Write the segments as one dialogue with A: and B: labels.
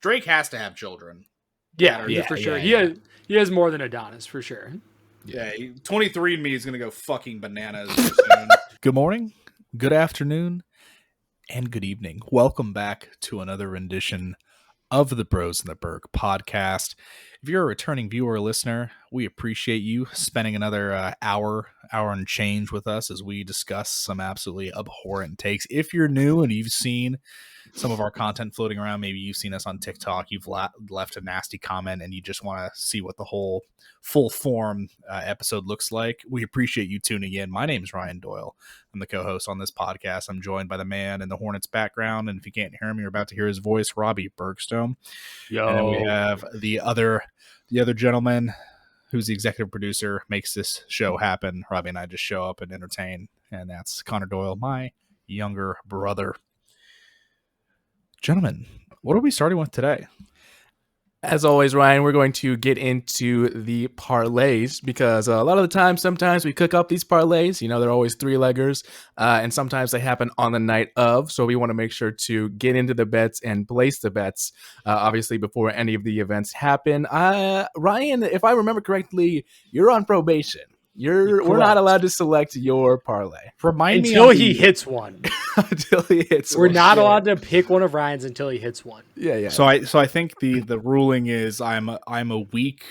A: Drake has to have children.
B: Yeah, for sure. He has more than Adonis, for sure.
A: Yeah, 23andMe is going to go fucking bananas soon.
C: Good morning, good afternoon, and good evening. Welcome back to another rendition of the Bros and the Berg podcast. If you're a returning viewer or listener, we appreciate you spending another hour and change with us as we discuss some absolutely abhorrent takes. If you're new and you've seen some of our content floating around, maybe you've seen us on TikTok, you've left a nasty comment and you just want to see what the whole full form episode looks like, we appreciate you tuning in. My name is Ryan Doyle. I'm the co-host on this podcast. I'm joined by the man in the Hornets background, and if you can't hear him, you're about to hear his voice, Robbie Bergstone.
B: Yo.
C: And then we have the other gentleman who's the executive producer, makes this show happen. Robbie and I just show up and entertain, and that's Connor Doyle, my younger brother. Gentlemen, what are we starting with today?
D: As always, Ryan, we're going to get into the parlays because a lot of the time, sometimes we cook up these parlays. You know, they're always three-leggers, and sometimes they happen on the night of. So we want to make sure to get into the bets and place the bets, obviously, before any of the events happen. Ryan, if I remember correctly, you're on probation. We're not allowed to select your parlay.
B: Remind me until he hits one.
D: Until he hits
B: We're not allowed to pick one of Ryan's until he hits one.
D: Yeah.
C: So I think the ruling is I'm a week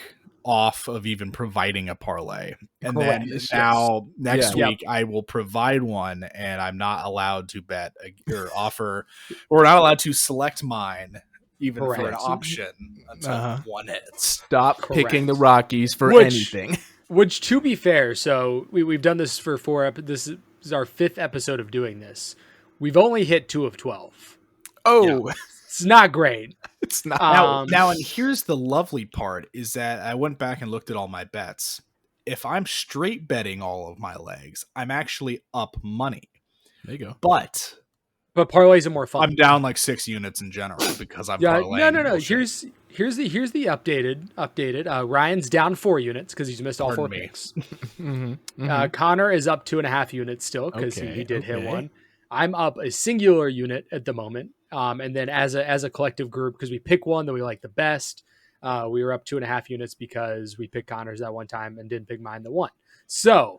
C: off of even providing a parlay, and
B: Correct.
C: then now next week I will provide one, and I'm not allowed to bet or offer, or not allowed to select mine even for an option until one hits.
D: Stop picking the Rockies for anything.
B: Which, to be fair, so we've done this for this is our 5th episode of doing this. We've only hit 2 of 12.
D: Oh,
B: it's not great.
D: It's not.
C: Now, and here's the lovely part is that I went back and looked at all my bets. If I'm straight betting all of my legs, I'm actually up money.
D: There you go.
C: But
B: parlays are more fun.
C: I'm down like 6 units in general because I'm parlaying.
B: No. Here's the updated. Ryan's down 4 units because he's missed all 4 picks. Connor is up 2.5 units still because he did hit one. I'm up a singular unit at the moment. And then as a collective group, because we pick one that we like the best, we were up 2.5 units because we picked Connor's that one time and didn't pick mine the one. So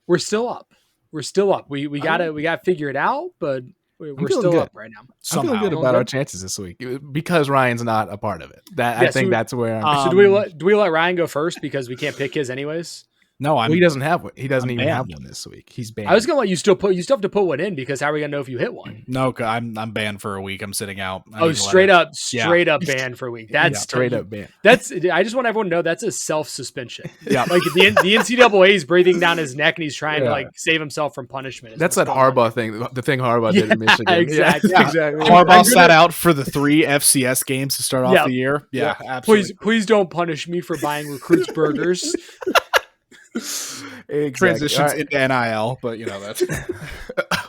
B: we're still up. We gotta figure it out, but we're still up right now.
D: I'm feeling good about our chances this week because Ryan's not a part of it. I think that's where.
B: So do we let Ryan go first because we can't pick his anyways?
C: No,
D: he doesn't have one. He doesn't even have one this week. He's banned.
B: I was gonna let you still have to put one in because how are we gonna know if you hit one?
C: No, I'm banned for a week. I'm sitting out.
B: Straight up banned for a week. That's
D: straight up banned.
B: I just want everyone to know that's a self suspension. Yeah, like the NCAA is breathing down his neck and he's trying to save himself from punishment.
D: That's that Harbaugh thing. The thing Harbaugh did in Michigan.
B: Exactly.
C: Harbaugh sat out for the 3 FCS games to start off the year. Yeah, absolutely.
B: Please don't punish me for buying recruits burgers.
C: Exactly. Transitions into NIL, but that's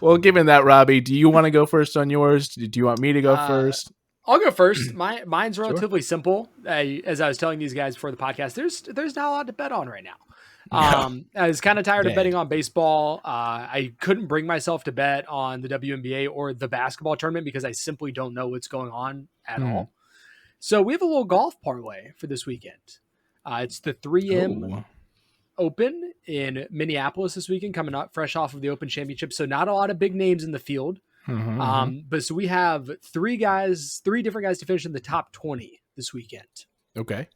D: well. Given that, Robbie, do you want to go first on yours? Do you want me to go first?
B: I'll go first. Mine's relatively simple. As I was telling these guys before the podcast, there's not a lot to bet on right now. I was kind of tired of betting on baseball. I couldn't bring myself to bet on the WNBA or the basketball tournament because I simply don't know what's going on at all. So we have a little golf parlay for this weekend. It's the 3M Open in Minneapolis this weekend, coming up fresh off of the Open Championship. So not a lot of big names in the field. But so we have 3 different guys to finish in the top 20 this weekend.
D: Okay.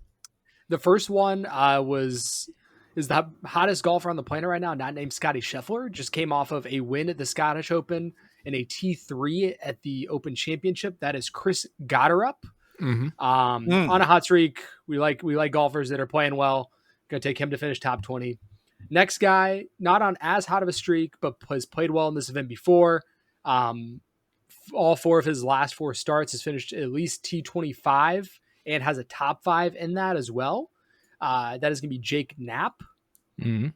B: The first one is the hottest golfer on the planet right now, not named Scotty Scheffler. Just came off of a win at the Scottish Open and a T3 at the Open Championship. That is Chris Gotterup. On a hot streak. We like golfers that are playing well. Going to take him to finish top 20. Next guy, not on as hot of a streak, but has played well in this event before. All 4 of his last 4 starts has finished at least T25 and has a top 5 in that as well. That is going to be Jake Knapp. And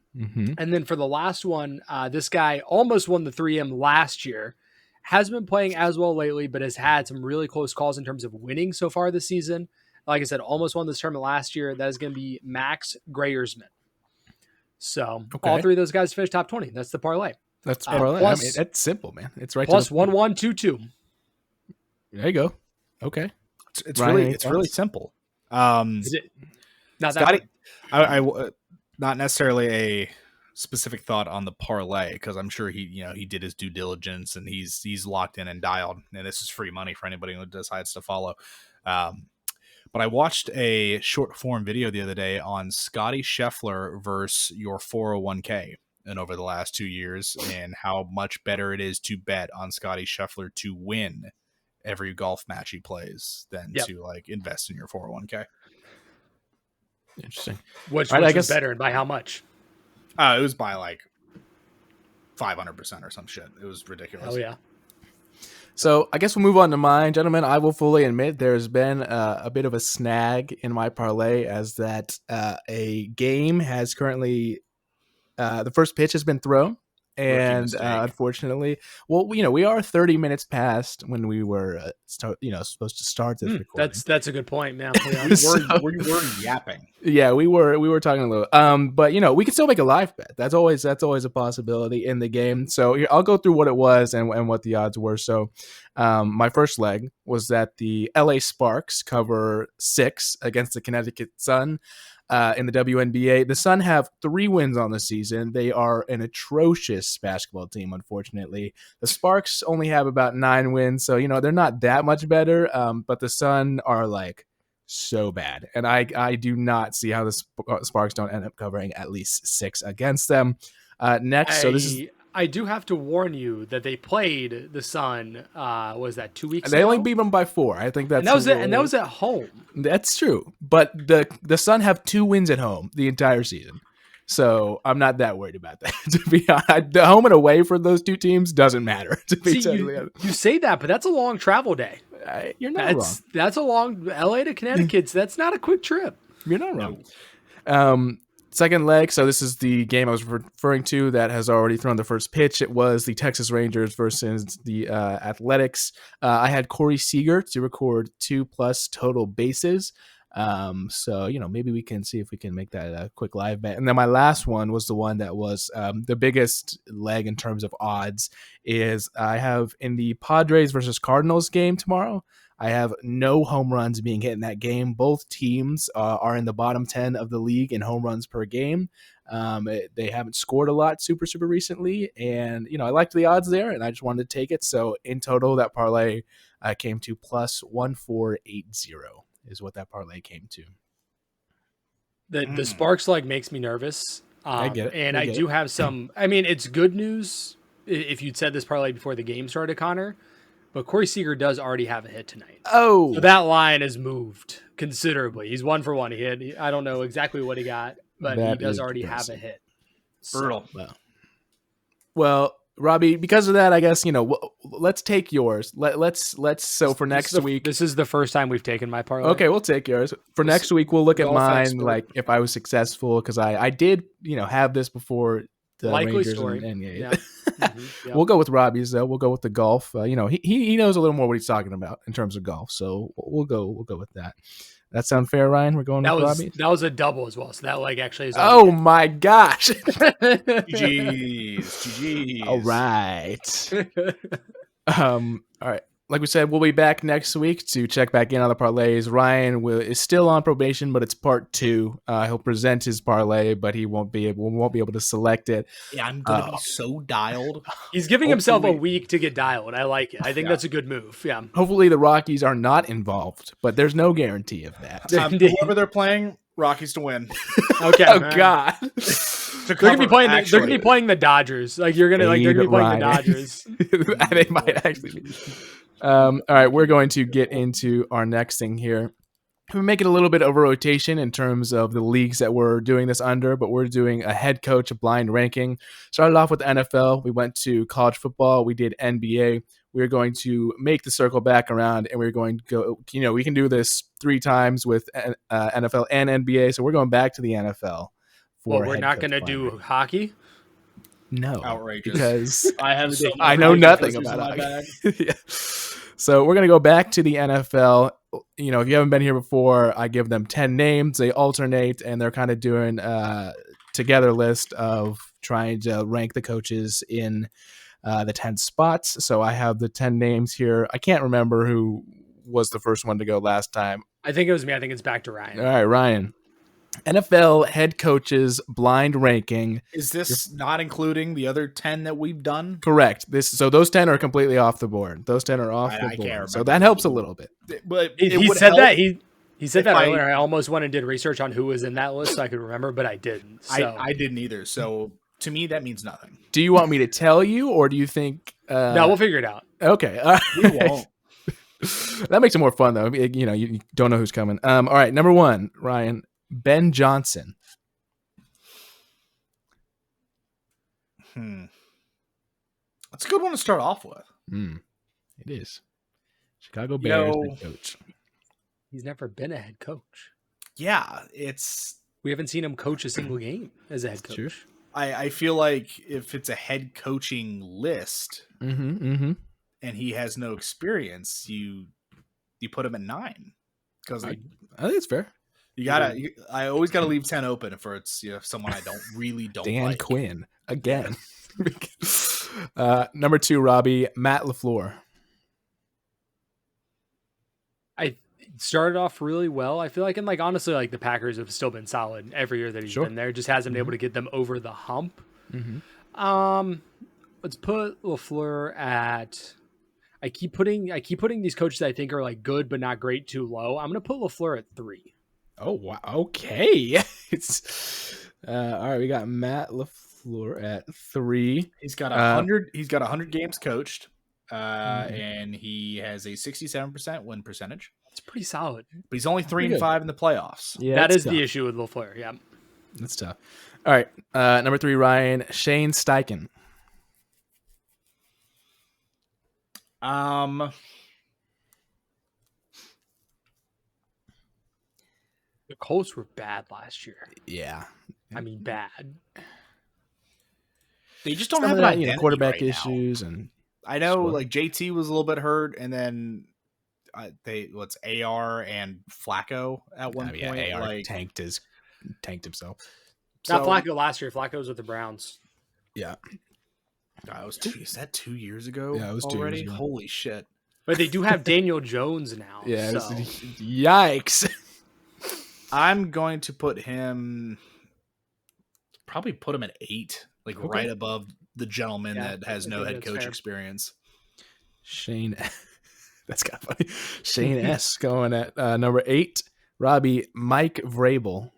B: then for the last one, this guy almost won the 3M last year. Hasn't been playing as well lately, but has had some really close calls in terms of winning so far this season. Like I said, almost won this tournament last year. That is going to be Max Greyersman. So all 3 of those guys finished top 20. That's the parlay.
D: That's parlay. That's simple, man. It's right.
B: Plus 1-1-2-2.
D: There you go. Okay.
C: It's
D: Ryan,
C: really
D: any
C: it's really
D: thoughts?
C: simple.
B: Is it not that
C: Scotty,
B: hard?
C: I not necessarily a specific thought on the parlay because I'm sure he did his due diligence and he's locked in and dialed, and this is free money for anybody who decides to follow. But I watched a short form video the other day on Scotty Scheffler versus your 401k and over the last 2 years and how much better it is to bet on Scotty Scheffler to win every golf match he plays than
B: Yep.
C: to like invest in your 401k.
D: Interesting.
B: Which
D: All right, I
B: was
D: guess-
B: better and by how much?
C: It was by like 500% or some shit. It was ridiculous.
B: Oh yeah.
D: So I guess we'll move on to mine, gentlemen. I will fully admit there's been a bit of a snag in my parlay as that a game has currently the first pitch has been thrown. And
C: mistake.
D: unfortunately, well, we are 30 minutes past when we were supposed to start this recording.
B: That's a good point, man.
C: We're yapping.
D: Yeah, we were talking a little. But we can still make a live bet. That's always a possibility in the game. So here, I'll go through what it was and what the odds were. So, my first leg was that the LA Sparks cover 6 against the Connecticut Sun. In the WNBA, the Sun have 3 wins on the season. They are an atrocious basketball team, unfortunately. The Sparks only have about 9 wins, so they're not that much better. But the Sun are like so bad, and I do not see how the Sparks don't end up covering at least 6 against them. Next, so this is.
B: I do have to warn you that they played the Sun. Was that 2 weeks?
D: They
B: ago?
D: only beat them by 4. I think that's
B: and that was it. And that was at home.
D: That's true. But the Sun have 2 wins at home the entire season, so I'm not that worried about that. To be honest, the home and away for those 2 teams doesn't matter. To be totally honest,
B: you say that, but that's a long travel day.
D: You're not wrong.
B: That's a long LA to Connecticut. So that's not a quick trip.
D: You're not wrong. Second leg, so this is the game I was referring to that has already thrown the first pitch. It was the Texas Rangers versus the Athletics. I had Corey Seager to record 2+ total bases. So maybe we can see if we can make that a quick live bet. And then my last one was the one that was the biggest leg in terms of odds. Is I have in the Padres versus Cardinals game tomorrow, I have no home runs being hit in that game. Both teams are in the bottom 10 of the league in home runs per game. They haven't scored a lot super recently. And, I liked the odds there, and I just wanted to take it. So in total, that parlay came to plus 1480 is what that parlay came to.
B: The Sparks leg makes me nervous.
D: I get it.
B: And I do have some. I mean, it's good news if you'd said this parlay before the game started, Connor. But Corey Seager does already have a hit tonight.
D: Oh,
B: so that line has moved considerably. He's 1 for 1. I don't know exactly what he got, but he does already have a hit.
C: Brutal.
D: Well, Robbie, because of that, I guess let's take yours. Let's. So for next week,
B: this is the first time we've taken my parlay.
D: Okay, we'll take yours. For next week, we'll look at
B: Golf
D: mine.
B: expert.
D: Like if I was successful, because I did have this before the
B: Likely
D: Rangers
B: story.
D: and
B: Yeah. Yeah.
D: We'll go with Robbie's though. We'll go with the golf. He knows a little more what he's talking about in terms of golf. So we'll go with that. That sound fair, Ryan? We're going with Robbie.
B: That was a double as well. So that leg actually is.
D: Oh my gosh!
C: GG's.
D: All right. All right. Like we said, we'll be back next week to check back in on the parlays. Ryan is still on probation, but it's part 2. He'll present his parlay, but he won't be able to select it.
C: Yeah, I'm gonna be so dialed.
B: He's giving himself a week to get dialed. I like it. I think that's a good move. Yeah.
D: Hopefully the Rockies are not involved, but there's no guarantee of that.
C: Whoever they're playing, Rockies to win.
B: Okay.
D: Oh God.
B: They're gonna be playing. They're gonna be playing the Dodgers. They're gonna be playing the Dodgers.
D: They might actually be. All right, we're going to get into our next thing here. We make it a little bit of a rotation in terms of the leagues that we're doing this under, but we're doing a head coach blind ranking. Started off with the NFL. We went to college football. We did NBA. We're going to make the circle back around, and we're going to go. We can do this 3 times with NFL and NBA. So we're going back to the NFL.
B: We're not going to do hockey.
D: No,
C: outrageous.
D: Because
C: I
D: know nothing about hockey. Yeah. So we're going to go back to the NFL. If you haven't been here before, I give them 10 names. They alternate, and they're kind of doing a together list of trying to rank the coaches in the 10 spots. So I have the 10 names here. I can't remember who was the first one to go last time.
B: I think it was me. I think it's back to Ryan.
D: All right, Ryan. NFL head coaches blind ranking.
C: Is this not including the other 10 that we've done?
D: Correct. So those 10 are completely off the board. Those 10 are off the board.
C: Can't
D: So that helps a little bit.
C: But
B: He
C: would
B: said
C: help
B: that he said that
C: if
B: earlier. I almost went and did research on who was in that list so I could remember, but I didn't. So.
C: I didn't either. So to me, that means nothing.
D: Do you want me to tell you, or do you think?
B: No, we'll figure it out.
D: Okay. All right.
C: We won't.
D: That makes it more fun, though. You know, you don't know who's coming. All right, number 1, Ryan, Ben Johnson.
C: That's a good one to start off with.
D: It is. Chicago Bears head coach.
B: He's never been a head coach.
C: Yeah,
B: We haven't seen him coach a single game as a head coach.
D: True.
C: I feel like if it's a head coaching list
D: Mm-hmm.
C: and he has no experience, you put him at 9 because
D: I think it's fair.
C: I always gotta leave 10 open for it's someone I really don't
D: Dan
C: like.
D: Quinn again. Number 2, Robbie, Matt LaFleur.
B: I started off really well. I feel like, and honestly, the Packers have still been solid every year that he's been there. Just hasn't been able to get them over the hump. Let's put LaFleur at. I keep putting these coaches I think are good but not great too low. I'm gonna put LaFleur at 3.
D: Oh wow! Okay, it's all right. We got Matt LaFleur at 3.
C: He's got 100. He's got 100 games coached, and he has a 67% win percentage.
B: That's pretty solid.
C: But he's only 3-5 in the playoffs.
D: Yeah,
B: that is
D: tough.
B: the issue with LaFleur. Yeah,
D: That's tough. All right, number 3, Ryan, Shane Steichen.
B: the Colts were bad last year.
D: Yeah,
B: I mean, bad.
C: They just don't
D: some
C: have
D: of
C: an
D: that,
C: identity
D: quarterback
C: right now.
D: issues, and
C: I know,
D: Sure.
C: JT was a little bit hurt, and then what's AR and Flacco at one point.
D: AR tanked himself.
B: Not Flacco last year. Flacco was with the Browns.
D: Yeah,
C: Is that 2 years ago?
D: Yeah, it was 2 years
C: already.
D: ago.
C: Holy shit!
B: But they do have Daniel Jones now.
D: yeah.
B: so.
D: Yikes!
C: I'm going to put him. Probably put him at 8, right above the gentleman that has no head coach experience.
D: Shane, that's kind of funny. Shane S going at number 8. Robbie, Mike Vrabel.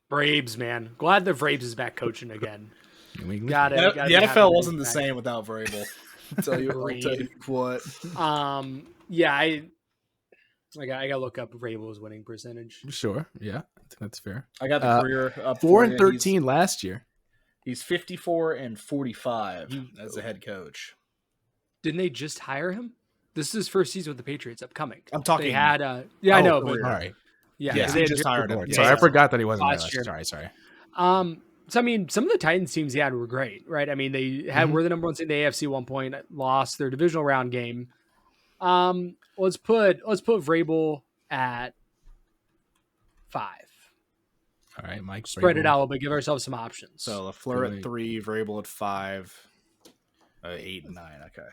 C: Braves, man. Glad the Braves is back coaching again.
B: Got it.
C: The NFL wasn't the same without Vrabel. I'll tell you what.
B: Yeah, I gotta look up Vrabel's winning percentage.
D: Sure, yeah, I think that's fair.
C: I got the career up
D: 4-13 last year.
C: He's 54-45 as a head coach.
B: Didn't they just hire him? This is his first season with the Patriots upcoming.
C: I'm talking.
B: They had I know, but
D: all right.
B: yeah,
C: they just hired him.
D: Sorry, I forgot that he wasn't there
B: Last year.
D: Sorry.
B: So I mean, some of the Titans teams he had were great, right? I mean, they were the number 1 seed in the AFC at one point, lost their divisional round game. Let's put Vrabel at 5.
D: All right, Mike.
B: Spread it
D: Vrabel.
B: out a little bit. Give ourselves some options.
C: So LaFleur at 3, Vrabel at 5, 8 and 9. Okay.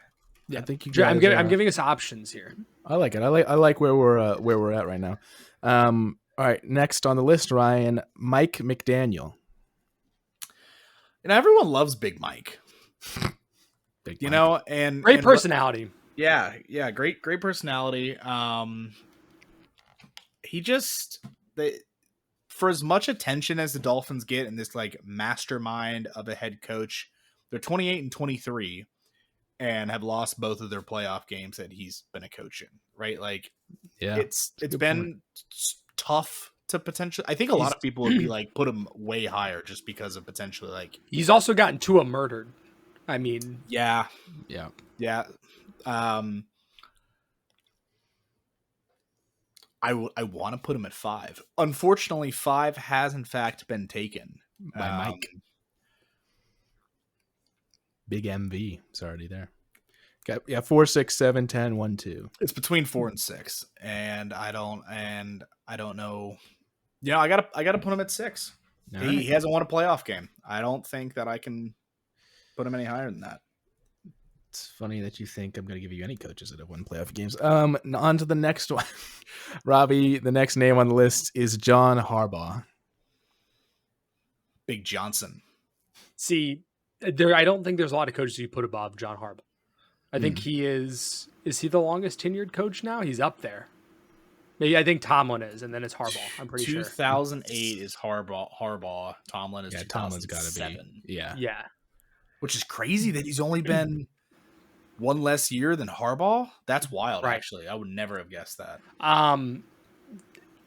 D: Yeah, I think you.
B: I'm
D: guys
B: giving us options here.
D: I like it. I like where we're at right now. All right, next on the list, Ryan, Mike McDaniel.
C: And everyone loves Big Mike.
D: Big
C: You
D: Mike.
C: know, and
B: Great personality.
C: Yeah, great personality. He just for as much attention as the Dolphins get in this mastermind of a head coach, they're 28-23 and have lost both of their playoff games that he's been a coach in. Right,
D: yeah,
C: it's been tough to potentially. I think a lot of people would be put him way higher just because of potentially
B: He's also gotten Tua murdered. I mean,
C: yeah. I want to put him at 5. Unfortunately, 5 has in fact been taken
D: by Mike. Big MV. It's already there. Okay, yeah, 4, 6, 7, 10, 1, 2.
C: It's between 4 and 6, and I don't know. You know, I gotta put him at 6. He hasn't won a playoff game. I don't think that I can put him any higher than that.
D: It's funny that you think I'm going to give you any coaches that have won playoff games. On to the next one. Robbie, the next name on the list is John Harbaugh.
A: Big Johnson.
B: See, I don't think there's a lot of coaches you put above John Harbaugh. I think he is he the longest tenured coach now? He's up there. Maybe I think Tomlin is, and then it's Harbaugh. I'm pretty
A: 2008 is Harbaugh. Tomlin is 2007.
D: Tomlin's got to be.
B: Yeah.
A: Which is crazy that he's only been one less year than Harbaugh. That's wild,
B: Right.
A: actually. I would never have guessed that.
B: I'm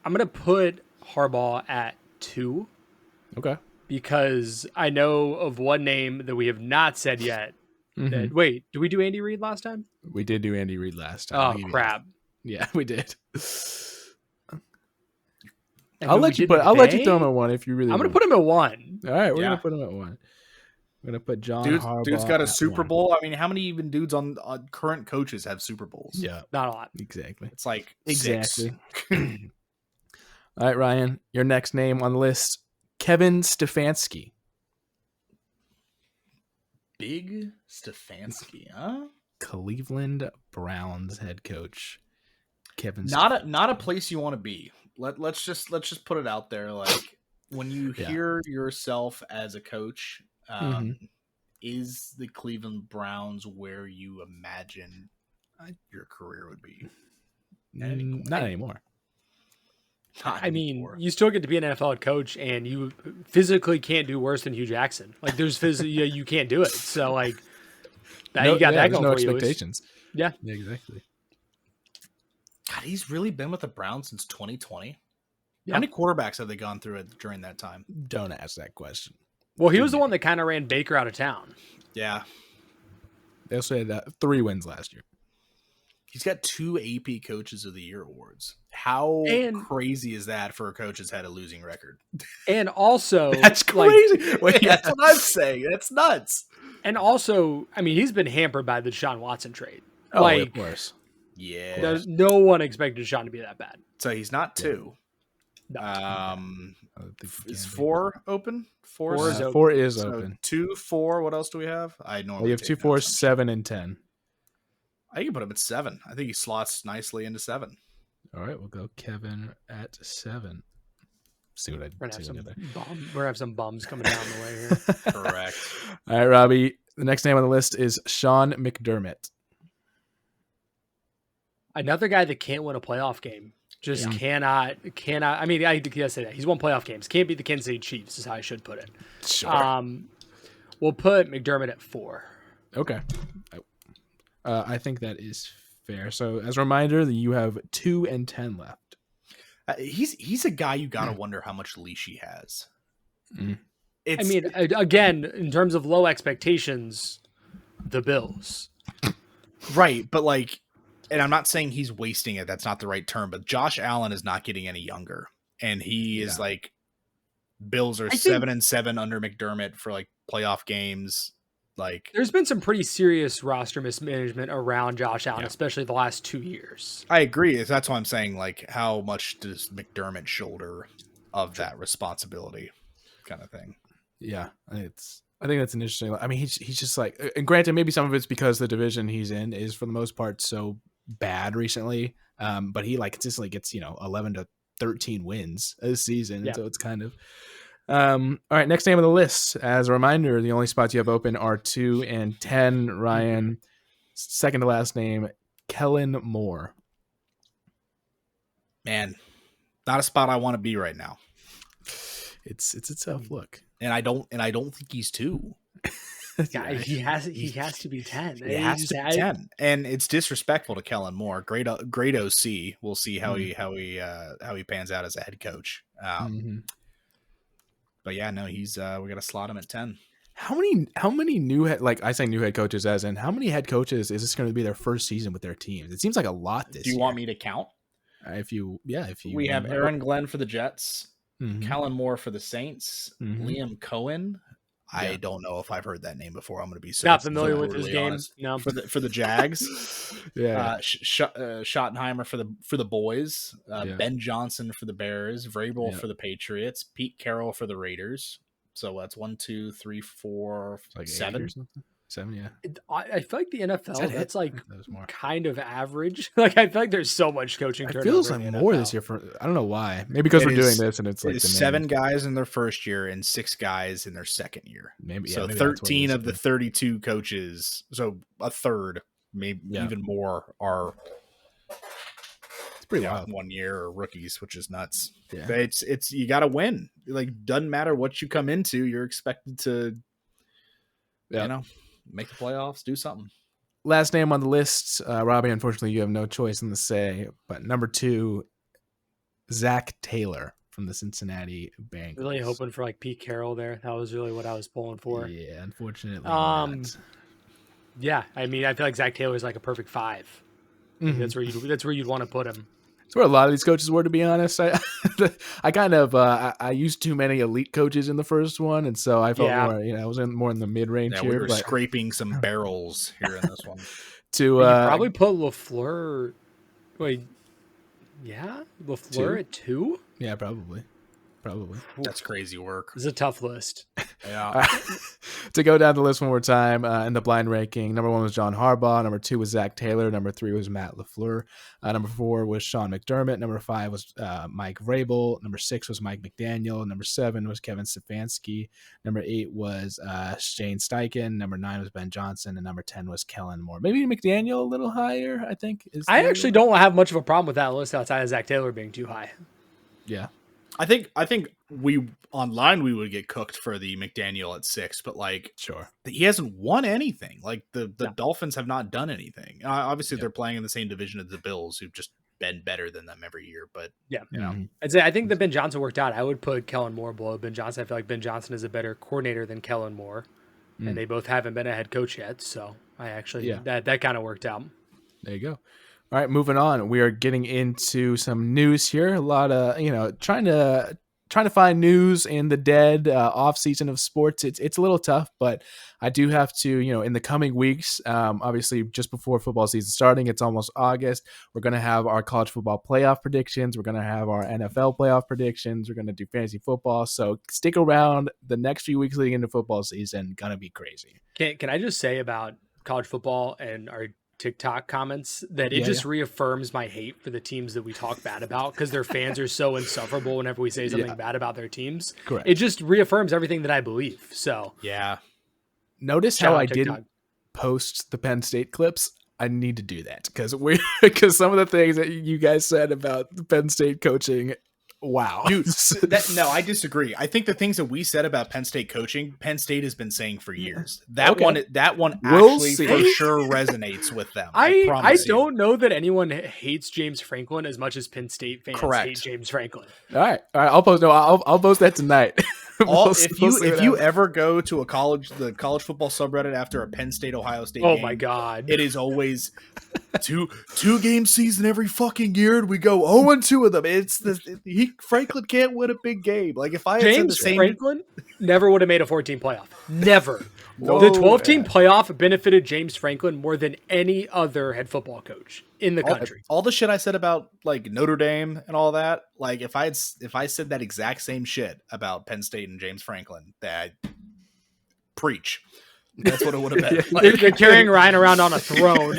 B: gonna put Harbaugh at 2
D: Okay.
B: because I know of one name that we have not said yet. That, wait, did we do Andy Reid last time?
D: We did do Andy Reid last time.
B: Oh crap!
D: Yeah, we did.
B: And
D: I'll
B: who
D: let
B: we
D: you
B: did
D: put. I'll let you
B: today?
D: throw him at 1 if you really.
B: I'm gonna
D: want.
B: put him at 1.
D: All right, we're
A: Yeah.
D: gonna put him at 1. We're gonna put John Harbaugh.
A: Dude's got a
D: at
A: Super
D: 1.
A: Bowl. I mean, how many even dudes on current coaches have Super Bowls?
D: Yeah,
B: Not a lot.
D: exactly.
A: It's like
D: Exactly.
A: 6.
D: All right, Ryan, your next name on the list, Kevin Stefanski.
A: Big Stefanski, huh?
D: Cleveland Browns head coach. Kevin
A: Not a place you want to be. Let's just put it out there. Like when you
D: Yeah.
A: hear yourself as a coach,
D: Mhm.
A: is the Cleveland Browns where you imagine your career would be?
D: Not anymore.
A: Not
B: I mean,
A: anymore.
B: you still get to be an NFL head coach, and you physically can't do worse than Hugh Jackson. Like, there's you can't do it. So, like, that you got that
D: there's
B: going
D: no
B: for you.
D: expectations.
B: Yeah.
D: Exactly.
A: God, he's really been with the Browns since 2020.
B: Yeah.
A: How many quarterbacks have they gone through it during that time?
D: Don't ask that question.
B: Well, he was the one that kind of ran Baker out of town.
A: Yeah,
D: They also had 3 wins last year.
A: he's got 2 AP Coaches of the Year awards. How
B: And-
A: crazy is that for a coach that's had a losing record?
B: And also,
D: That's
B: like,
D: crazy. Wait,
A: That's what I'm saying. That's nuts.
B: and also, I mean, he's been hampered by the Deshaun Watson trade.
D: of
B: Like,
D: course.
A: Yeah.
B: there's no one expected Deshaun to be that bad.
A: So he's not 2.
B: No.
D: I don't think he
A: Is
D: can be.
A: 4 open? 4
B: Four is open.
D: 4 is
A: So
D: open.
A: 2, 4. What else do we have? I
D: Well,
A: normally
D: you have
A: take
D: 2,
A: notes
D: 4,
A: on
D: 7, and 10.
A: I can put him at 7. I think he slots nicely into 7.
D: All right, we'll go Kevin at 7. See what I
B: We're gonna have
D: see
B: some
D: what I did
B: we're gonna have some bums coming down the way here.
D: there.
A: Correct.
D: All right, Robbie. The next name on the list is Sean McDermott.
B: Another guy that can't win a playoff game. Just cannot. I mean, I guess say that he's won playoff games. Can't beat the Kansas City Chiefs is how I should put it.
D: Sure.
B: We'll put McDermott at 4.
D: Okay. I think that is fair. So, as a reminder, you have 2 and 10 left.
A: He's a guy you got to wonder how much leash he has.
D: Mm.
B: I mean, again, in terms of low expectations, the Bills.
A: right, but like, and I'm not saying he's wasting it. That's not the right term. But Josh Allen is not getting any younger, and he is like, Bills are 7-7 under McDermott for like playoff games. Like,
B: There's been some pretty serious roster mismanagement around Josh Allen, especially the last 2 years.
A: I agree. That's why I'm saying, like, how much does McDermott shoulder of that responsibility, kind of thing.
D: Yeah, I think that's an interesting. I mean, he's just like, and granted, maybe some of it's because the division he's in is for the most part so bad recently. But he like consistently gets 11 to 13 wins this season,
B: Yeah.
D: so it's kind of. All right, next name on the list. As a reminder, the only spots you have open are 2 and 10. Ryan, second to last name, Kellen Moore.
A: Man, not a spot I want to be right now.
D: It's a tough look.
A: And I don't think he's 2.
B: Yeah, he has to be 10.
A: It has to be 10, and it's disrespectful to Kellen Moore. Great OC. We'll see how he pans out as a head coach. But yeah, no, he's we got to slot him at 10.
D: How many new I say new head coaches as in how many head coaches is this going to be their first season with their teams? It seems like a lot this year.
A: Do you want me to count?
D: If you
A: We have Aaron Glenn for the Jets,
D: Mhm.
A: Kellen Moore for the Saints,
D: Mhm.
A: Liam Cohen. I
D: Yeah.
A: don't know if I've heard that name before. I'm going to be
B: Not familiar with his
A: brutally
B: game.
A: honest.
B: No.
A: For the Jags.
D: Yeah.
A: Schottenheimer for the boys,
D: Yeah.
A: Ben Johnson for the Bears, Vrabel
D: Yeah.
A: for the Patriots, Pete Carroll for the Raiders. So that's 1, 2, 3, 4,
D: Like 8
A: 7.
D: or something? 7, yeah.
B: I feel like the NFL, that's like
D: That was more.
B: kind of average. Like I feel like there's so much coaching
D: It
B: turnover.
D: feels
B: in
D: like
B: the
D: more
B: NFL.
D: this year. I don't know why. Maybe because we're doing this and it's like the
A: 7 guys in their first year and 6 guys in their second year.
D: Maybe
A: so
D: maybe
A: 13 of the 32 coaches, so a third, maybe even more, are
D: it's pretty wild.
A: 1 year or rookies, which is nuts.
D: Yeah.
A: But it's you got to win. Like, doesn't matter what you come into, you're expected to, make the playoffs, do something.
D: Last name on the list, Robbie. Unfortunately, you have no choice in the say, but number 2, Zach Taylor from the Cincinnati Bengals.
B: Really hoping for like Pete Carroll there. That was really what I was pulling for.
D: Yeah, unfortunately. Not.
B: Yeah, I mean, I feel like Zach Taylor is like a perfect 5.
D: Mm-hmm.
B: That's where you'd want to put him.
D: That's where a lot of these coaches were, to be honest. I kind of I used too many elite coaches in the first one, and so I felt more. I was more in the mid range here.
A: We were scraping some barrels here in this one.
D: To
B: probably put LaFleur. Wait, yeah, LaFleur at 2.
D: Yeah, probably.
A: That's crazy work.
B: It's a tough list.
A: Yeah.
D: To go down the list one more time, in the blind ranking, number 1 was John Harbaugh. Number 2 was Zach Taylor. Number 3 was Matt LaFleur. Number 4 was Sean McDermott. Number 5 was Mike Vrabel. Number 6 was Mike McDaniel. Number 7 was Kevin Stefanski. Number 8 was Shane Steichen. Number 9 was Ben Johnson. And number 10 was Kellen Moore. Maybe McDaniel a little higher, I think.
B: I actually don't have much of a problem with that list outside of Zach Taylor being too high.
D: Yeah.
A: I think we online we would get cooked for the McDaniel at 6, but like,
D: sure,
A: he hasn't won anything. Like the Dolphins have not done anything. Obviously, they're playing in the same division as the Bills, who've just been better than them every year. But
B: I'd say I think that Ben Johnson worked out. I would put Kellen Moore below Ben Johnson. I feel like Ben Johnson is a better coordinator than Kellen Moore, and they both haven't been a head coach yet. So I actually that kind of worked out.
D: There you go. All right, moving on. We are getting into some news here. A lot of, trying to find news in the dead off season of sports. It's a little tough, but I do have to, in the coming weeks, obviously just before football season starting, it's almost August. We're going to have our college football playoff predictions. We're going to have our NFL playoff predictions. We're going to do fantasy football. So stick around. The next few weeks leading into football season, going to be crazy.
B: Can I just say about college football and our TikTok comments that it just reaffirms my hate for the teams that we talk bad about, because their fans are so insufferable whenever we say something bad about their teams.
D: Correct.
B: It just reaffirms everything that I believe. So
D: notice how I didn't post the Penn State clips. I need to do that because some of the things that you guys said about the Penn State coaching. Wow.
A: Dude, no, I disagree. I think the things that we said about Penn State coaching, Penn State has been saying for years. That one actually for sure resonates with them.
B: I don't know that anyone hates James Franklin as much as Penn State fans hate James Franklin.
D: All right. I'll post that tonight.
A: If you ever go to the college football subreddit after a Penn State Ohio State game,
B: my god,
A: it is always two game season every fucking year, and we go 0-2 of them. Franklin can't win a big game. Like, if I had
B: James Franklin never would have made a 14 playoff. Never. The 12-team playoff benefited James Franklin more than any other head football coach in the country.
A: All the shit I said about like Notre Dame and all that, like if I said that exact same shit about Penn State and James Franklin, that preach. That's what it would have been.
B: Like, they're carrying Ryan around on a throne.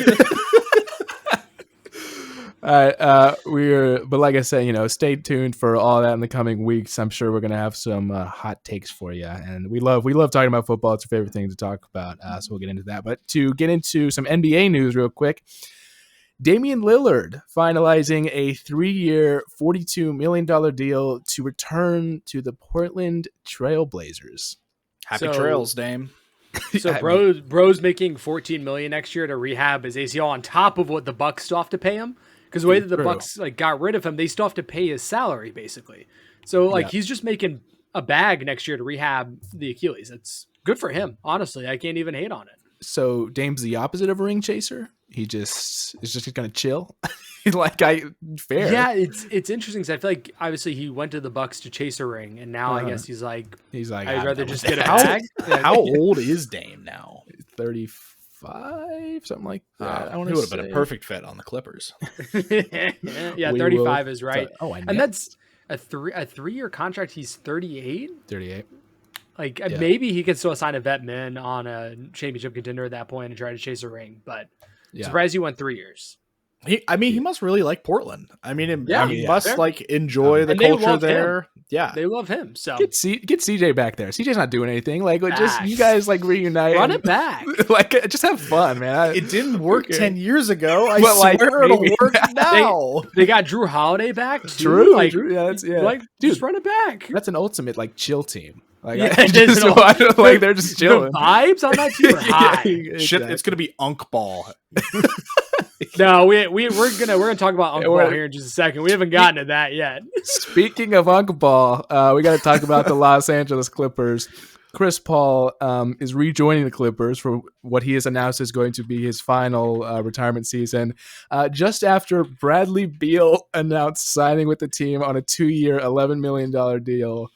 D: All right, but like I said, stay tuned for all that in the coming weeks. I'm sure we're gonna have some hot takes for you, and we love talking about football. It's our favorite thing to talk about, so we'll get into that. But to get into some NBA news real quick, Damian Lillard finalizing a 3-year, $42 million deal to return to the Portland Trail Blazers.
A: Happy trails, Dame.
B: So bro's making $14 million next year to rehab his ACL on top of what the Bucks still have to pay him. Because the way that the Bucks got rid of him, they still have to pay his salary basically. So he's just making a bag next year to rehab the Achilles. It's good for him. Honestly, I can't even hate on it.
D: So Dame's the opposite of a ring chaser. He is just gonna chill. Fair.
B: Yeah, it's interesting because I feel like obviously he went to the Bucks to chase a ring, and now I guess he's like I'd rather just get a bag.
A: How old is Dame now?
D: 35, something like that.
A: He would have been a perfect fit on the Clippers.
B: Yeah, 35 is right.
D: I know.
B: And that's a 3-year contract. He's 38.
D: 38.
B: Like maybe he could still sign a vet min on a championship contender at that point and try to chase a ring, but surprised he went 3 years.
A: He must really like Portland. I mean, he must like enjoy the
B: and
A: culture there.
B: Him.
A: Yeah,
B: they love him. So
D: get CJ back there. CJ's not doing anything. Like just you guys like reunite.
B: Run it back.
D: Like just have fun, man.
A: It didn't work 10 years ago. I swear it'll work now.
B: They got Drew Holiday back too.
D: True.
B: Like,
D: Drew,
B: like dude, just run it back.
D: That's an ultimate like chill team. Like,
B: like
D: they're just chilling.
B: The vibes on that team are high.
A: Shit, it's gonna be Unk Ball.
B: No, we're gonna talk about Unk Ball here in just a second. We haven't gotten to that yet.
D: Speaking of Unk Ball, we got to talk about the Los Angeles Clippers. Chris Paul is rejoining the Clippers for what he has announced is going to be his final retirement season. Just after Bradley Beal announced signing with the team on a 2-year, $11 million deal.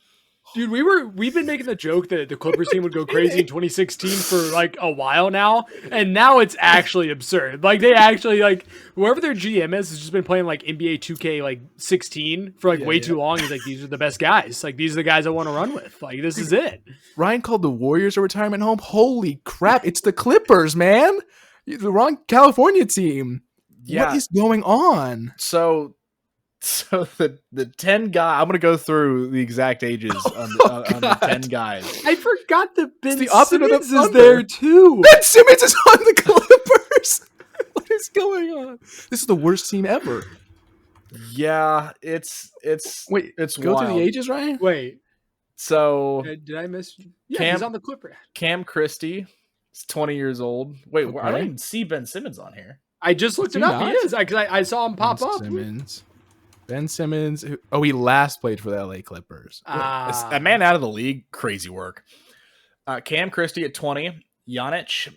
B: Dude, we've been making the joke that the Clippers team would go crazy in 2016 for like a while now, and now it's actually absurd. Like they actually like whoever their GM is has just been playing like NBA 2K like 16 for like way too long. He's like, these are the best guys. Like these are the guys I want to run with. Like this is it.
D: Ryan called the Warriors a retirement home. Holy crap! It's the Clippers, man. The wrong California team. Yeah. What is going on?
A: So the 10 guy, I'm going to go through the exact ages on the 10 guys.
B: I forgot that Ben
D: Simmons
B: is there too.
D: Ben Simmons is on the Clippers. What is going on? This is the worst team ever.
A: Yeah, it's
D: Wait,
A: it's
D: go
A: wild.
D: through the ages, Ryan?
B: Wait.
A: So
B: did I miss? Yeah, he's on the Clippers.
A: Cam Christie is 20 years old. Wait, I don't even see Ben Simmons on here.
B: I just looked it up. He is. I saw him pop up.
D: Ben Simmons. He last played for the LA Clippers.
A: A man out of the league. Crazy work. Cam Christie at 20. Giannis,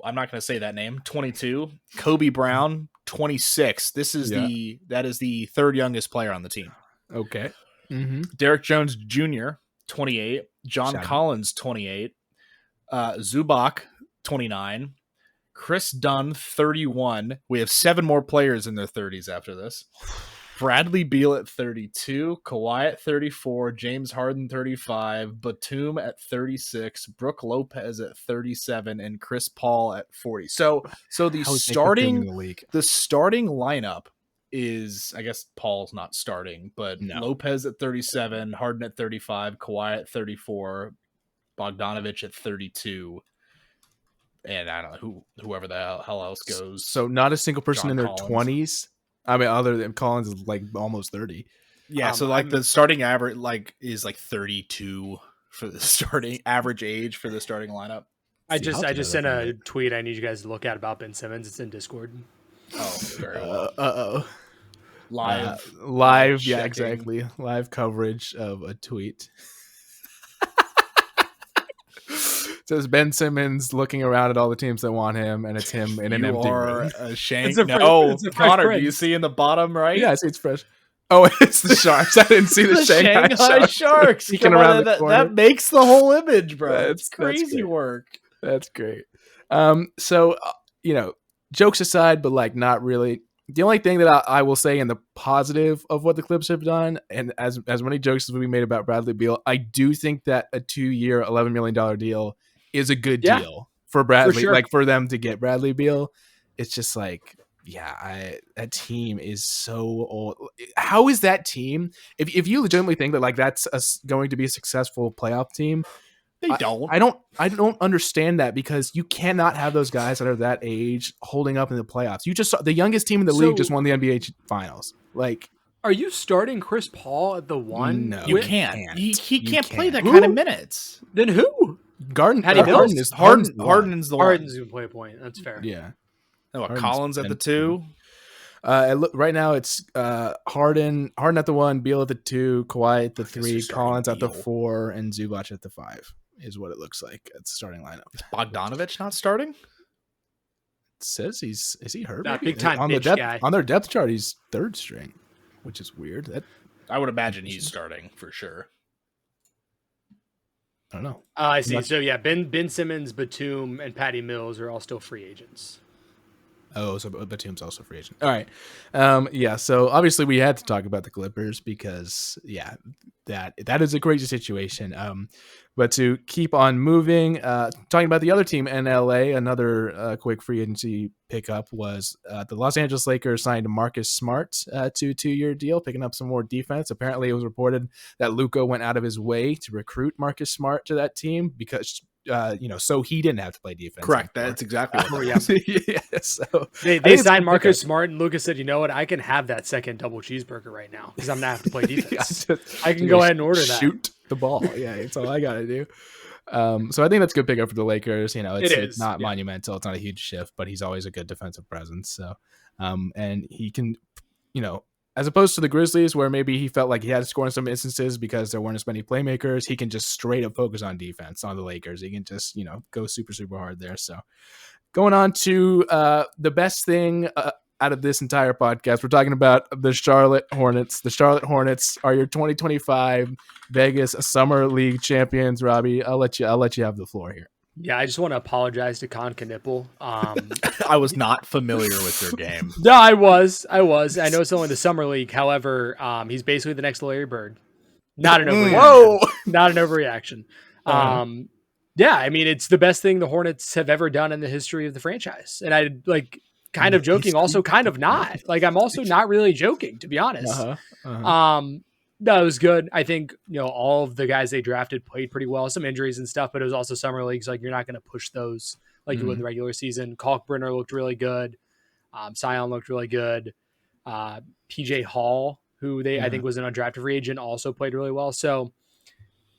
A: I'm not going to say that name. 22. Kobe Brown, 26. That is the third youngest player on the team.
D: Okay.
A: Derek Jones Jr., 28. John Collins, 28. Zubac, 29. Chris Dunn, 31. We have 7 more players in their 30s after this. Bradley Beal at 32, Kawhi at 34, James Harden 35, Batum at 36, Brook Lopez at 37, and Chris Paul at 40. So the starting lineup is, I guess Paul's not starting, but Lopez at 37, Harden at 35, Kawhi at 34, Bogdanovich at 32. And I don't know whoever the hell else goes.
D: So not a single person in their
A: Collins.
D: 20s. I mean, other than Collins is like almost 30.
A: Yeah, so like the starting average is like 32 for the starting average age for the starting lineup.
B: I just sent a tweet I need you guys to look at about Ben Simmons. It's in Discord.
A: Oh, very well.
D: Live, yeah, exactly. Live coverage of a tweet. It says Ben Simmons looking around at all the teams that want him, and it's him in an empty room.
A: Ashamed. Connor, do you see in the bottom right?
D: Yeah, I see it's fresh. Oh, it's the Sharks. I didn't see the
A: Shanghai Sharks.
D: Around the corner.
A: That makes the whole image, bro.
D: That's
A: crazy work.
D: That's great. So jokes aside, but like not really. The only thing that I will say in the positive of what the Clips have done, and as many jokes as we made about Bradley Beal, I do think that a 2-year, $11 million deal is a good deal for Bradley. For sure. Like for them to get Bradley Beal, it's just like, that team is so old. How is that team? If you legitimately think that like that's going to be a successful playoff team,
A: they don't.
D: I don't understand that, because you cannot have those guys that are that age holding up in the playoffs. You just saw the youngest team in the league just won the NBA Finals. Like,
B: are you starting Chris Paul at the 1?
A: No, you can't. He can't play that kind of minutes.
B: Then who?
D: Harden's
A: the
B: Harden's gonna play a point. That's fair.
D: Yeah.
A: Collins at the 2.
D: Right now it's Harden at the 1, Beal at the 2, Kawhi at the 3, Collins at the 4, and Zubac at the 5 is what it looks like at the starting lineup.
A: Is Bogdanovich not starting?
D: It says is he hurt?
B: That big time
D: on
B: bitch guy.
D: On their depth chart, he's 3rd string, which is weird.
A: I would imagine he's starting for sure.
D: I don't know.
B: I see. So yeah, Ben Simmons, Batum, and Patty Mills are all still free agents.
D: Oh, so Batum's also free agent. All right. Yeah, so obviously we had to talk about the Clippers because, yeah, that is a crazy situation. But to keep on moving, talking about the other team in LA, another quick free agency pickup was the Los Angeles Lakers signed Marcus Smart to a 2-year deal, picking up some more defense. Apparently, it was reported that Luka went out of his way to recruit Marcus Smart to that team because so he didn't have to play defense.
A: Correct.
D: Anymore.
A: That's exactly what
D: So
B: they signed Marcus Smart, and Lucas said, "You know what? I can have that second double cheeseburger right now because I'm not have to play defense. I can go ahead and order that.
D: Shoot the ball. Yeah, that's all I gotta do." So I think that's a good pickup for the Lakers. It's not monumental. It's not a huge shift, but he's always a good defensive presence. So, and he can, as opposed to the Grizzlies, where maybe he felt like he had to score in some instances because there weren't as many playmakers, he can just straight up focus on defense on the Lakers. He can just, go super, super hard there. So going on to the best thing out of this entire podcast, we're talking about the Charlotte Hornets. The Charlotte Hornets are your 2025 Vegas Summer League champions. Robbie, I'll let you have the floor here.
B: Yeah, I just want to apologize to Con Knipple.
A: I was not familiar with their game.
B: No, I was. I know it's only the Summer League. However, he's basically the next Larry Bird. Not an overreaction.
D: Whoa!
B: Not an overreaction. Yeah, I mean, it's the best thing the Hornets have ever done in the history of the franchise. And I kind of joking, also kind of not. I'm also not really joking, to be honest. No, it was good. I think, all of the guys they drafted played pretty well. Some injuries and stuff, but it was also summer leagues. You're not going to push those like you would in the regular season. Kalkbrenner looked really good. Sion looked really good. PJ Hall, who I think was an undrafted free agent, also played really well. So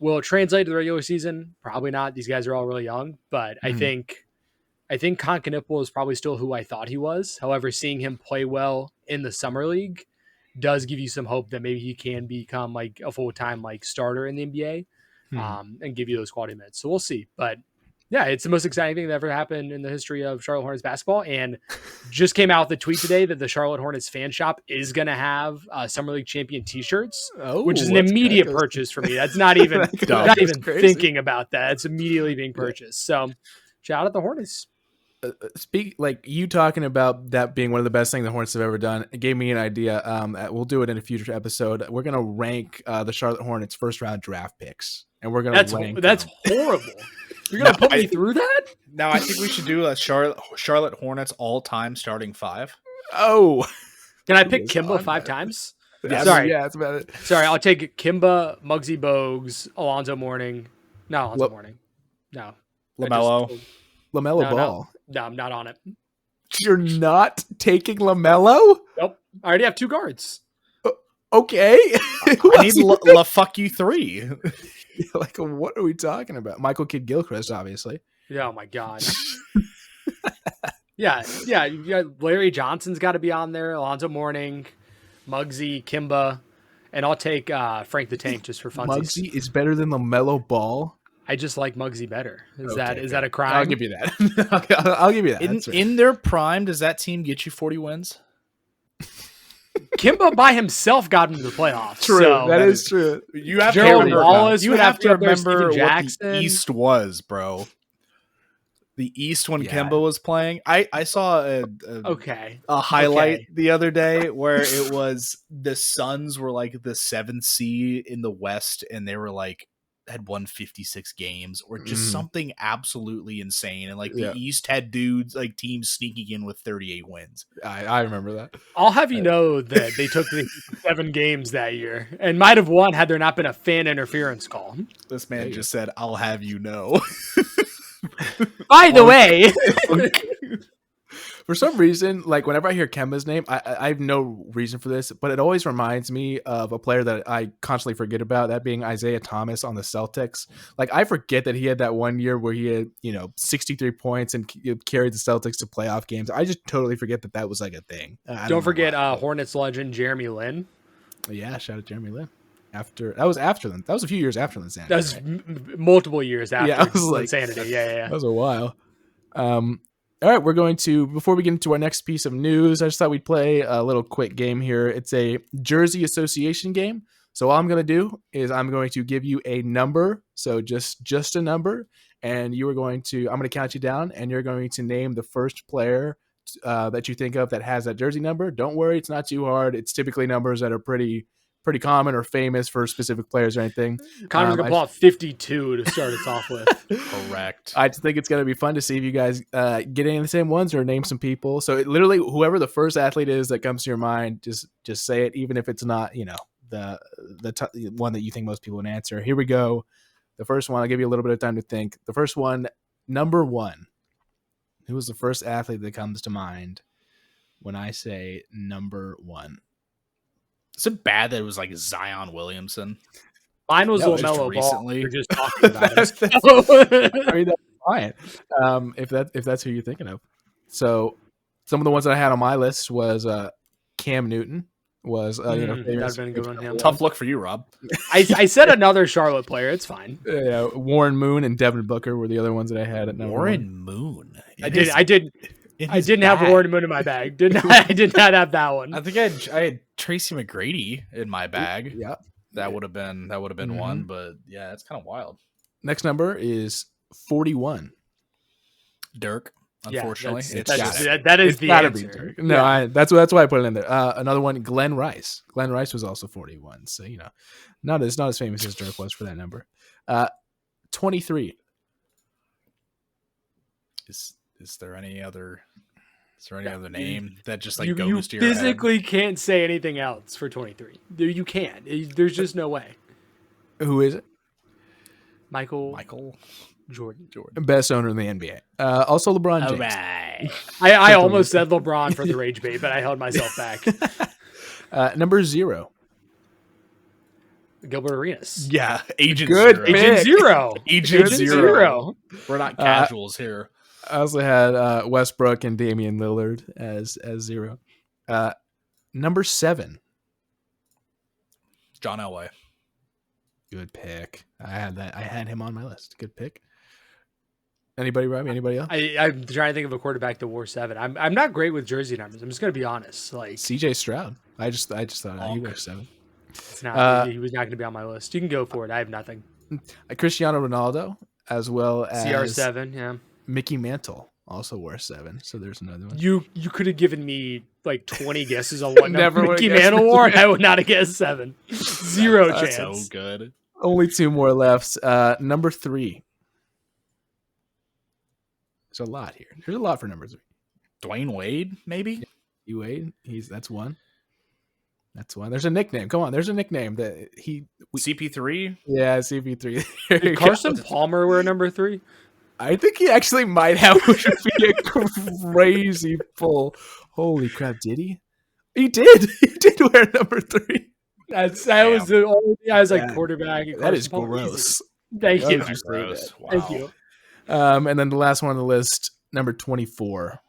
B: will it translate to the regular season? Probably not. These guys are all really young, but I think Concanipple is probably still who I thought he was. However, seeing him play well in the summer league does give you some hope that maybe he can become a full-time starter in the NBA and give you those quality minutes. So we'll see. But yeah, it's the most exciting thing that ever happened in the history of Charlotte Hornets basketball. And just came out the tweet today that the Charlotte Hornets fan shop is going to have Summer League champion t-shirts, which is an immediate purchase for me. That's not even, not even thinking about that. It's immediately being purchased. So shout out the Hornets.
D: You talking about that being one of the best things the Hornets have ever done, it gave me an idea. We'll do it in a future episode. We're gonna rank the Charlotte Hornets first round draft picks, and we're gonna rank.
B: That's horrible. You're gonna put me through that?
A: Now I think we should do a Charlotte Hornets all time starting 5.
D: Oh,
B: can I pick Kimba 5 times?
D: Sorry, yeah, that's about it.
B: Sorry, I'll take Kimba, Muggsy Bogues, Alonzo Mourning. No, Alonzo Mourning. No,
D: LaMelo Ball.
B: No, I'm not on it.
D: You're not taking LaMelo?
B: Nope. I already have 2 guards.
D: Okay.
A: I need La fuck you 3.
D: What are we talking about? Michael Kidd-Gilchrist, obviously.
B: Yeah, oh my God. yeah. You got Larry Johnson's got to be on there. Alonzo Mourning, Muggsy, Kimba, and I'll take Frank the Tank just for funsies.
D: Muggsy is better than LaMelo Ball. I
B: just like Muggsy better. Is that a crime?
D: I'll give you that. I'll give you that.
A: In their prime, does that team get you 40 wins?
B: Kimba by himself got into the playoffs.
D: True,
B: so
D: that is true.
A: You have
B: Gerald
A: to remember,
B: Wallace.
A: You have to remember
B: what
A: the East was, bro. The East when Kimba was playing. I saw a highlight the other day where it was the Suns were like the 7th seed in the West, and they were had won 56 games or just something absolutely insane. And the East had dudes teams sneaking in with 38 wins.
D: I remember that.
B: I'll have you know that they took the 7 games that year and might have won had there not been a fan interference call.
A: This man just said, I'll have you know.
B: By the way,
D: for some reason, whenever I hear Kemba's name, I have no reason for this, but it always reminds me of a player that I constantly forget about, that being Isaiah Thomas on the Celtics. I forget that he had that one year where he had, 63 points and carried the Celtics to playoff games. I just totally forget that was a thing.
B: Don't forget Hornets legend Jeremy Lin.
D: Yeah, shout out Jeremy Lin. That was after them. That was a few years after Linsanity.
B: That was multiple years after Linsanity. Yeah.
D: That was a while. All right, we're going to, before we get into our next piece of news, I just thought we'd play a little quick game here. It's a Jersey Association game. So all I'm going to do is I'm going to give you a number. So just a number. And I'm going to count you down, and you're going to name the first player that you think of that has that jersey number, don't worry, it's not too hard. It's typically numbers that are pretty common or famous for specific players or anything.
B: Connor's gonna pull out 52 to start us off with.
A: Correct.
D: I just think it's going to be fun to see if you guys get any of the same ones or name some people. So literally, whoever the first athlete is that comes to your mind, just say it, even if it's not, the one that you think most people would answer. Here we go. The first one, I'll give you a little bit of time to think. The first one, number 1. Who was the first athlete that comes to mind when I say number 1?
A: Is it bad that it was like Zion Williamson?
B: Mine was
A: No,
B: LaMelo
A: just
B: Ball.
A: recently.
B: We're just talking about
D: I mean, that's fine. If that's who you're thinking of. So some of the ones that I had on my list was Cam Newton. Was
B: that'd been a good one.
A: Tough look for you, Rob.
B: I said another Charlotte player. It's fine.
D: Warren Moon and Devin Booker were the other ones that I had at number
A: Warren
D: 1.
A: Moon.
B: I didn't have Warren Moon in my bag. I did not have that one.
A: I think I had Tracy McGrady in my bag.
D: Yeah,
A: that would have been one. But yeah, it's kind of wild.
D: Next number is 41.
A: Dirk. Unfortunately,
B: that is the answer.
D: No, that's why I put it in there. Another one, Glenn Rice. Glenn Rice was also 41. So not as famous as Dirk was for that number. 23.
A: Is there any other name that just like
B: you
A: goes to your
B: physically head? Can't say anything else for 23. You can't. There's just no way.
D: Who is it?
B: Michael Jordan.
D: Best owner in the NBA. Also LeBron James.
A: All right.
B: I almost said LeBron for the rage bait, but I held myself back.
D: Number 0.
B: Gilbert Arenas.
A: Yeah, Agent
D: Good
A: Zero.
B: Agent Zero.
A: Agent Zero. We're not casuals here.
D: I also had Westbrook and Damian Lillard as 0. Number 7.
A: John Elway.
D: Good pick. I had him on my list. Good pick. Anybody, Robbie? Anybody else?
B: I'm trying to think of a quarterback that wore 7. I'm not great with jersey numbers. I'm just gonna be honest. Like
D: CJ Stroud. I just thought he wore 7.
B: It's not. He was not gonna be on my list. You can go for it. I have nothing.
D: Cristiano Ronaldo, as well as
B: CR7. Yeah.
D: Mickey Mantle also wore 7. So there's another one.
B: You could have given me like 20 guesses on what
D: Never
B: number Mickey
D: would've guessed
B: Mantle wore, and I would not have guessed 7. Zero
A: That's
B: chance.
A: so good.
D: Only 2 more left. Number 3. There's a lot here. There's a lot for number 3.
A: Dwayne Wade, maybe?
D: Yeah, Wade. That's one. That's one. There's a nickname. Come on. There's a nickname that
A: CP3?
D: Yeah, CP3.
B: Did Carson Palmer wear number 3?
D: I think he actually might have, which would be a crazy pull. Holy crap, did he? He did. He did wear number 3.
B: That was the only thing I was like quarterback.
D: That is gross.
B: Thank you.
A: That gross. Wow.
B: Thank you.
D: And then the last one on the list, number 24.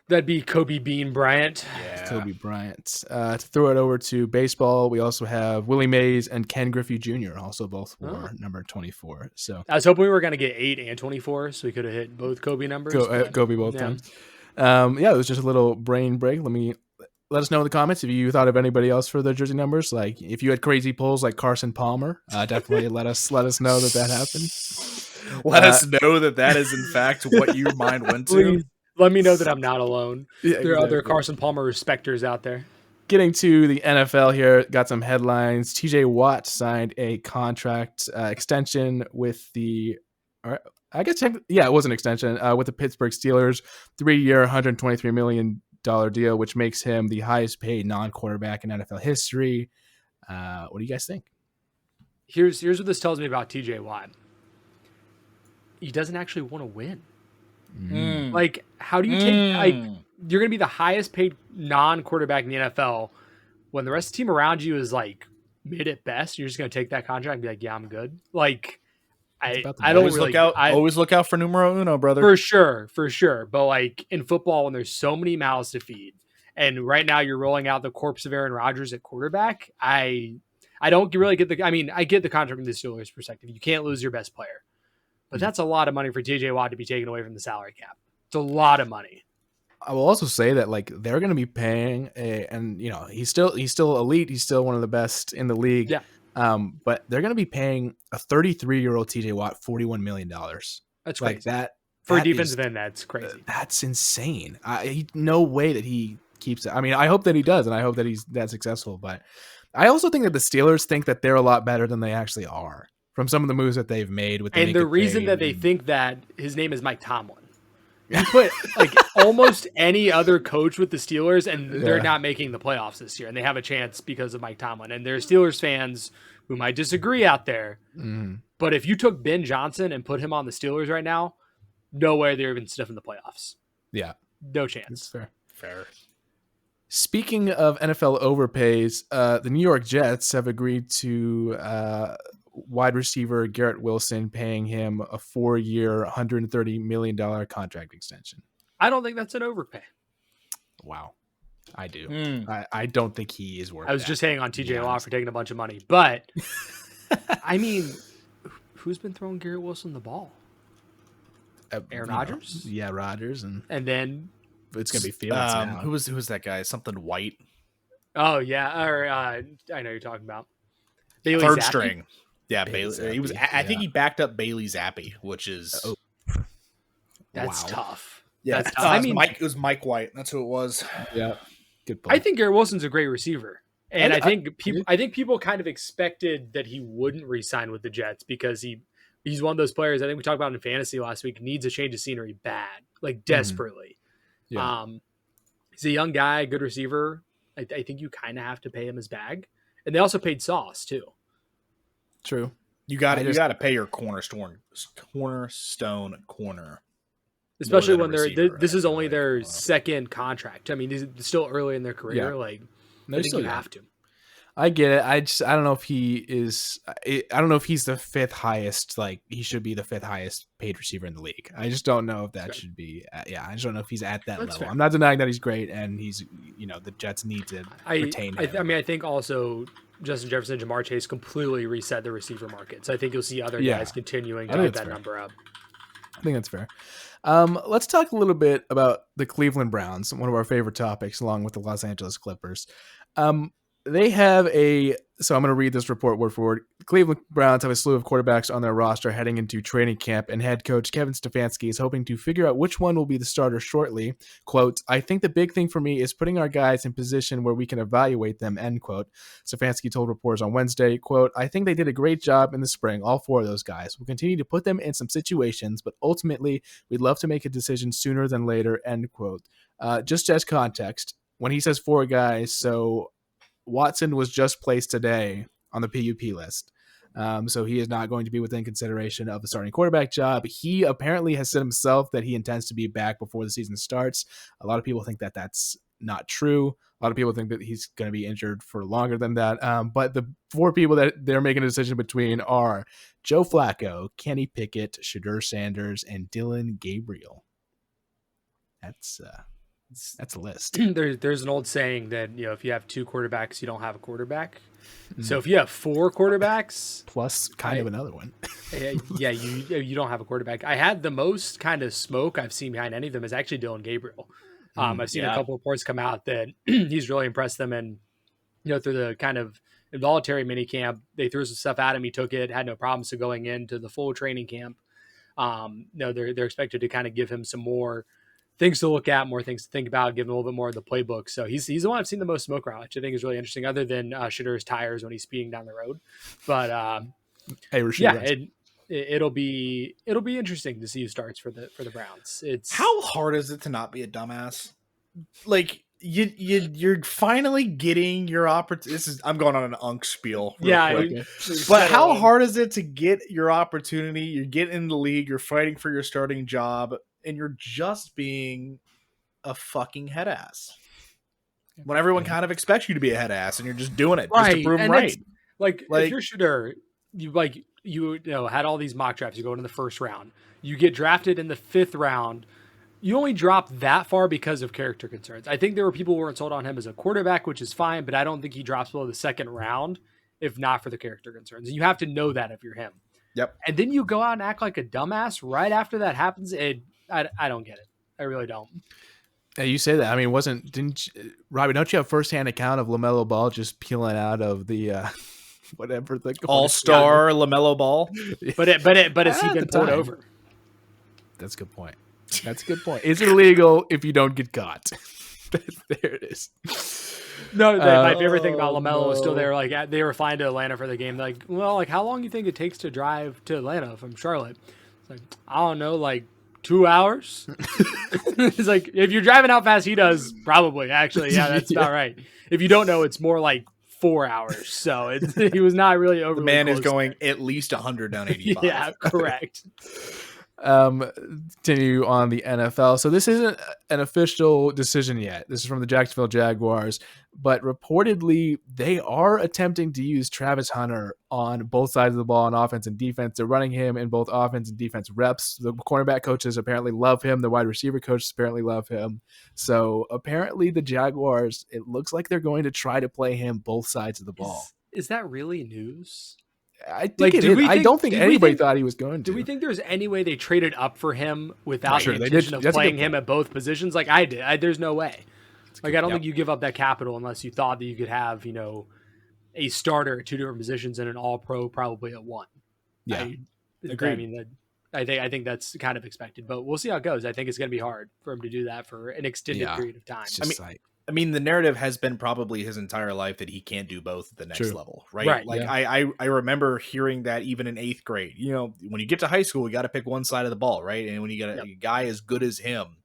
B: That'd be Kobe Bean Bryant.
A: Yeah.
D: Kobe Bryant. To throw it over to baseball, we also have Willie Mays and Ken Griffey Jr. also both wore number 24. So
B: I was hoping we were going to get 8 and 24, so we could have hit both Kobe numbers.
D: Kobe both times. It was just a little brain break. Let us know in the comments if you thought of anybody else for the jersey numbers. Like if you had crazy pulls like Carson Palmer, definitely let us know that happened.
A: Let us know that is in fact what your mind went to.
B: Please let me know that I'm not alone.
D: Yeah,
B: there are other Carson Palmer respecters out there.
D: Getting to the NFL here, got some headlines. TJ Watt signed a contract extension with it was an extension with the Pittsburgh Steelers, 3-year, $123 million deal, which makes him the highest paid non-quarterback in NFL history. What do you guys think?
B: Here's what this tells me about TJ Watt. He doesn't actually want to win. Like, how do you take you're going to be the highest paid non-quarterback in the NFL when the rest of the team around you is like mid at best? You're just going to take that contract and be like, yeah, I'm good. Like, I don't
A: always
B: really
A: look out. Always look out for numero uno, brother.
B: For sure. But like in football, when there's so many mouths to feed, and right now you're rolling out the corpse of Aaron Rodgers at quarterback, I don't really get I get the contract from the Steelers' perspective. You can't lose your best player. But that's a lot of money for TJ Watt to be taken away from the salary cap. It's a lot of money.
D: I will also say that like they're going to be paying he's still elite. He's still one of the best in the league.
B: Yeah.
D: But they're going to be paying a 33-year-old TJ Watt $41 million.
B: That's
D: like
B: crazy.
D: that.
B: For a defensive end, that's crazy.
D: That's insane. No way that he keeps it. I mean, I hope that he does, and I hope that he's that successful. But I also think that the Steelers think that they're a lot better than they actually are from some of the moves that they've made.
B: And the reason that they think that his name is Mike Tomlin. You put like almost any other coach with the Steelers, and they're not making the playoffs this year, and they have a chance because of Mike Tomlin. And there are Steelers fans who might disagree out there. But if you took Ben Johnson and put him on the Steelers right now, no way they're even sniffing the playoffs.
D: Yeah.
B: No chance.
D: That's
A: Fair.
D: Speaking of NFL overpays, the New York Jets have agreed to wide receiver Garrett Wilson, paying him a 4-year, $130 million contract extension.
B: I don't think that's an overpay.
D: Wow. I do. I don't think he is worth it.
B: I was just saying on TJ Watt for taking a bunch of money. But, I mean, who's been throwing Garrett Wilson the ball? Aaron Rodgers?
D: Yeah, Rodgers. And
B: then
D: it's going to be Fields now.
A: Who was that guy? Something White?
B: Oh, yeah. Or I know who you're talking about. Bailey
A: Third
B: Zappi?
A: string. Yeah,
D: Bailey
A: Bailey. He was.
D: Zappi,
A: I think he backed up Bailey Zappi, which is
B: That's tough.
A: Yeah,
B: That's tough. I mean,
A: it was Mike White. That's who it was.
D: Yeah, good point.
B: I think Garrett Wilson's a great receiver, and I think people kind of expected that he wouldn't re-sign with the Jets because he's one of those players. I think we talked about in fantasy last week. Needs a change of scenery bad, like desperately.
D: Yeah.
B: He's a young guy, good receiver. I think you kind of have to pay him his bag, and they also paid Sauce too.
D: True.
A: You got to pay your cornerstone corner.
B: Especially when this is only their second contract. I mean, these are still early in their career.
D: Yeah.
B: Like,
D: They're
B: I think
D: still
B: you
D: young.
B: have to.
D: I get it. I don't know if he is. I don't know if he's the fifth highest. Like, he should be the fifth highest paid receiver in the league. I just don't know if that should be. I just don't know if he's at that level.
B: Fair.
D: I'm not denying that he's great, and he's the Jets need to retain him.
B: I mean, I think also Justin Jefferson, Jamar Chase completely reset the receiver market. So I think you'll see other guys continuing to get that number up.
D: I think that's fair. Let's talk a little bit about the Cleveland Browns, one of our favorite topics, along with the Los Angeles Clippers. They have so I'm going to read this report word for word. The Cleveland Browns have a slew of quarterbacks on their roster heading into training camp, and head coach Kevin Stefanski is hoping to figure out which one will be the starter shortly. Quote, I think the big thing for me is putting our guys in position where we can evaluate them, end quote. Stefanski told reporters on Wednesday, quote, I think they did a great job in the spring, all four of those guys. We'll continue to put them in some situations, but ultimately we'd love to make a decision sooner than later, end quote. Just as context, when he says four guys, so Watson was just placed today on the PUP list. So he is not going to be within consideration of the starting quarterback job. He apparently has said himself that he intends to be back before the season starts. A lot of people think that that's not true. A lot of people think that he's going to be injured for longer than that. But the four people that they're making a decision between are Joe Flacco, Kenny Pickett, Shedeur Sanders, and Dylan Gabriel. That's a list.
B: There's an old saying that, if you have two quarterbacks, you don't have a quarterback. So if you have four quarterbacks
D: plus kind of another one,
B: you don't have a quarterback. I had the most kind of smoke I've seen behind any of them is actually Dylan Gabriel. I've seen a couple reports come out that he's really impressed them, and through the kind of involuntary mini camp, they threw some stuff at him. He took it, had no problems. So going into the full training camp, they're expected to kind of give him some more things to look at, more things to think about, give him a little bit more of the playbook. So he's the one I've seen the most smoke around, which I think is really interesting, other than Shadeur's tires when he's speeding down the road. But it'll be interesting to see who starts for the Browns. It's
A: how hard is it to not be a dumbass? Like you're finally getting your opportunity. I'm going on an unk spiel. But how hard is it to get your opportunity? You're getting in the league. You're fighting for your starting job. And you're just being a fucking head ass when everyone kind of expects you to be a head ass, and you're just doing it just to prove them right.
B: Like if you're Shedeur, you had all these mock drafts. You go into the first round, you get drafted in the 5th round. You only drop that far because of character concerns. I think there were people who weren't sold on him as a quarterback, which is fine, but I don't think he drops below the 2nd round if not for the character concerns. And you have to know that if you're him.
A: Yep.
B: And then you go out and act like a dumbass right after that happens. I don't get it. I really don't.
D: You say that. I mean, Robbie, don't you have firsthand account of LaMelo Ball just peeling out of the whatever the
A: all-star LaMelo Ball?
B: But has he been pulled over?
D: That's a good point. That's a good point. Is it illegal if you don't get caught? There it is.
B: No, my favorite thing about LaMelo is still
D: no.
B: there. Like they were flying to Atlanta for the game. Like, well, like how long do you think it takes to drive to Atlanta from Charlotte? It's like, I don't know, like 2 hours. It's like if you're driving how fast he does, probably actually, yeah, that's about right. If you don't know, it's more like 4 hours. So he was not really over.
A: The man is going at least 100 down 85.
B: Yeah, correct.
D: Continue on the NFL. So this isn't an official decision yet. This is from the Jacksonville Jaguars, but reportedly they are attempting to use Travis Hunter on both sides of the ball on offense and defense. They're running him in both offense and defense reps. The cornerback coaches apparently love him. The wide receiver coaches apparently love him. So apparently the Jaguars, it looks like they're going to try to play him both sides of the ball.
B: Is that really news?
D: I think it is. I don't think anybody thought he was going to.
B: Do we think there's any way they traded up for him without
D: Sure,
B: the
D: they
B: intention
D: did.
B: of playing him at both positions? Like I did. There's no way. Like I don't think you give up that capital unless you thought that you could have, a starter at two different positions and an all-pro probably at one.
D: Yeah,
B: I think that's kind of expected, but we'll see how it goes. I think it's going to be hard for him to do that for an extended period of time.
A: I mean, the narrative has been probably his entire life that he can't do both at the next level, right? Like I remember hearing that even in 8th grade. When you get to high school, you got to pick one side of the ball, right? And when you get a guy as good as him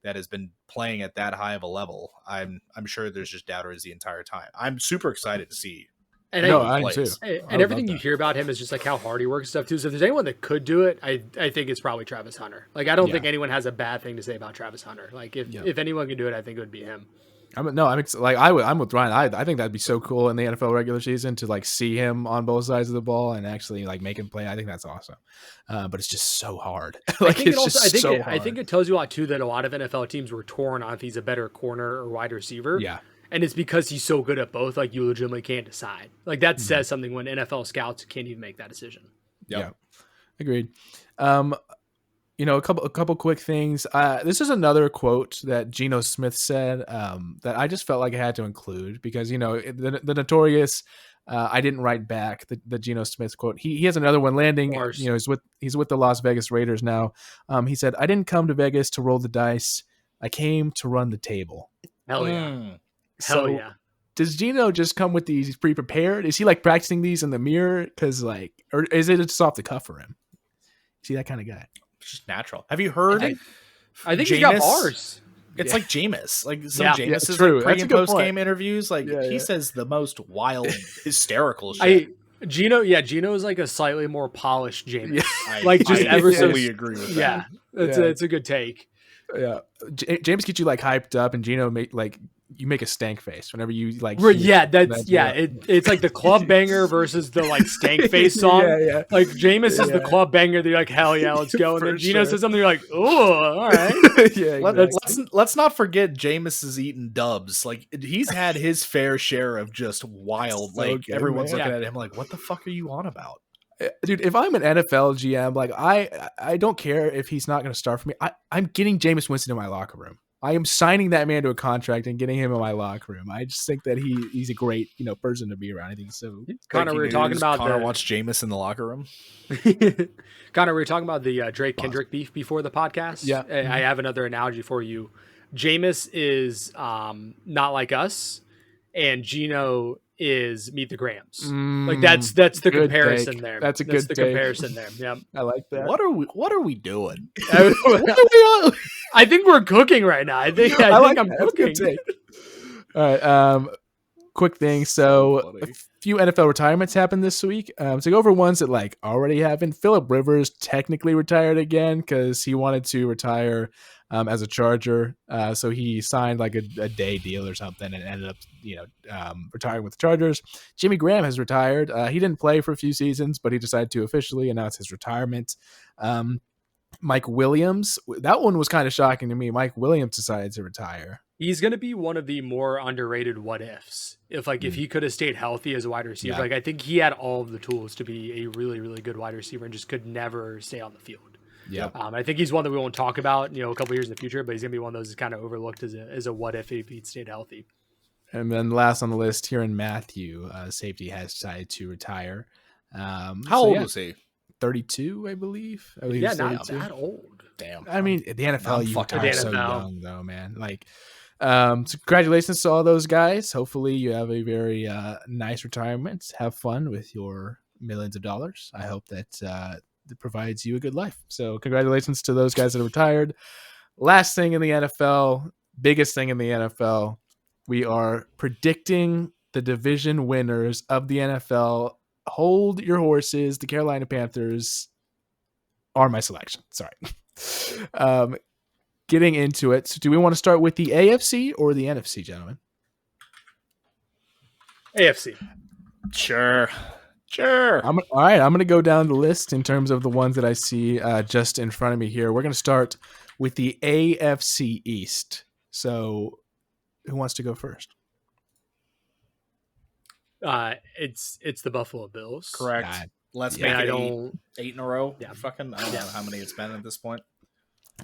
A: that has been playing at that high of a level, I'm sure there's just doubters the entire time. I'm super excited to see.
B: And I too. And everything you hear about him is just like how hard he works and stuff too. So if there's anyone that could do it, I think it's probably Travis Hunter. Like I don't think anyone has a bad thing to say about Travis Hunter. Like if anyone can do it, I think it would be him.
D: I'm with Ryan. I think that'd be so cool in the NFL regular season to like see him on both sides of the ball and actually like make him play. I think that's awesome. But it's just so hard. I think
B: it tells you a lot too that a lot of NFL teams were torn on if he's a better corner or wide receiver.
D: Yeah.
B: And it's because he's so good at both. Like you legitimately can't decide. Like that says something when NFL scouts can't even make that decision.
D: Yeah. Agreed. A couple quick things. This is another quote that Geno Smith said that I just felt like I had to include because, the notorious I didn't write back the Geno Smith quote. He has another one landing. He's with the Las Vegas Raiders now. He said, "I didn't come to Vegas to roll the dice. I came to run the table."
B: Hell yeah.
D: Hell yeah. Does Geno just come with these pre-prepared? Is he like practicing these in the mirror? Or is it just off the cuff for him? Is he that kind of guy?
A: It's just natural. Have you heard?
B: I think he's got bars.
A: It's like Jameis. Like some Jameis is
D: true.
A: Pre and post game interviews. Like he says the most wild, hysterical shit.
B: Geno is like a slightly more polished Jameis.
A: I fully agree with that.
B: It's a good take.
D: Yeah, James gets you like hyped up, and Geno you make a stank face whenever you like.
B: It's like the club banger versus the like stank face song. Like Jameis is the club banger. They're like, hell yeah, let's go. And then Geno says something. You're like, oh, all right.
A: Let's not forget Jameis is eating dubs. Like he's had his fair share of just wild. Like everyone's looking at him like, what the fuck are you on about?
D: Dude, if I'm an NFL GM, like I don't care if he's not going to start for me. I'm getting Jameis Winston in my locker room. I am signing that man to a contract and getting him in my locker room. I just think that he's a great person to be around. I think so.
B: Connor, we were talking about
A: Connor wants Jameis in the locker room.
B: Connor, we were talking about the Drake Kendrick beef before the podcast.
D: Yeah,
B: I have another analogy for you. Jameis is not like us, and Geno is Meet the Grahams. Like that's the comparison there.
D: That's a good
B: comparison there. Yeah,
D: I like that.
A: What are we doing?
B: I think we're cooking right now. I think I'm cooking.
D: All right. Quick thing. So a few NFL retirements happened this week. So go over ones that like already happened. Phillip Rivers technically retired again because he wanted to retire as a Charger. So he signed like a day deal or something and ended up, retiring with the Chargers. Jimmy Graham has retired. He didn't play for a few seasons, but he decided to officially announce his retirement. Mike Williams, that one was kind of shocking to me. Mike Williams decided to retire.
B: He's going to be one of the more underrated what ifs. If he could have stayed healthy as a wide receiver, I think he had all of the tools to be a really, really good wide receiver and just could never stay on the field.
D: Yeah.
B: I think he's one that we won't talk about, a couple years in the future, but he's going to be one of those that's kind of overlooked as a what if he'd stayed healthy.
D: And then last on the list, here in Matthew, safety has decided to retire.
A: How old was he?
D: 32, I believe. I believe
B: Yeah,
D: he's
B: not
D: 32.
B: that old.
A: Damn.
D: I mean, the NFL,
A: I'm
D: you
A: fucking
D: retire
B: old.
D: so
B: The NFL.
D: young, though, man. Like, so congratulations to all those guys. Hopefully, you have a very nice retirement. Have fun with your millions of dollars. I hope that it provides you a good life. So, congratulations to those guys that are retired. Last thing in the NFL, biggest thing in the NFL, we are predicting the division winners of the NFL. Hold your horses. The Carolina Panthers are my selection. Sorry. Getting into it. So do we want to start with the AFC or the NFC, gentlemen?
B: AFC.
A: Sure.
D: All right. I'm going to go down the list in terms of the ones that I see just in front of me here. We're going to start with the AFC East. So who wants to go first?
B: It's the Buffalo Bills.
A: Correct.
D: God.
A: Let's
D: Yeah,
A: make it
B: I
A: eight in a row.
B: Yeah.
A: Fucking, I don't know how many it's been at this point.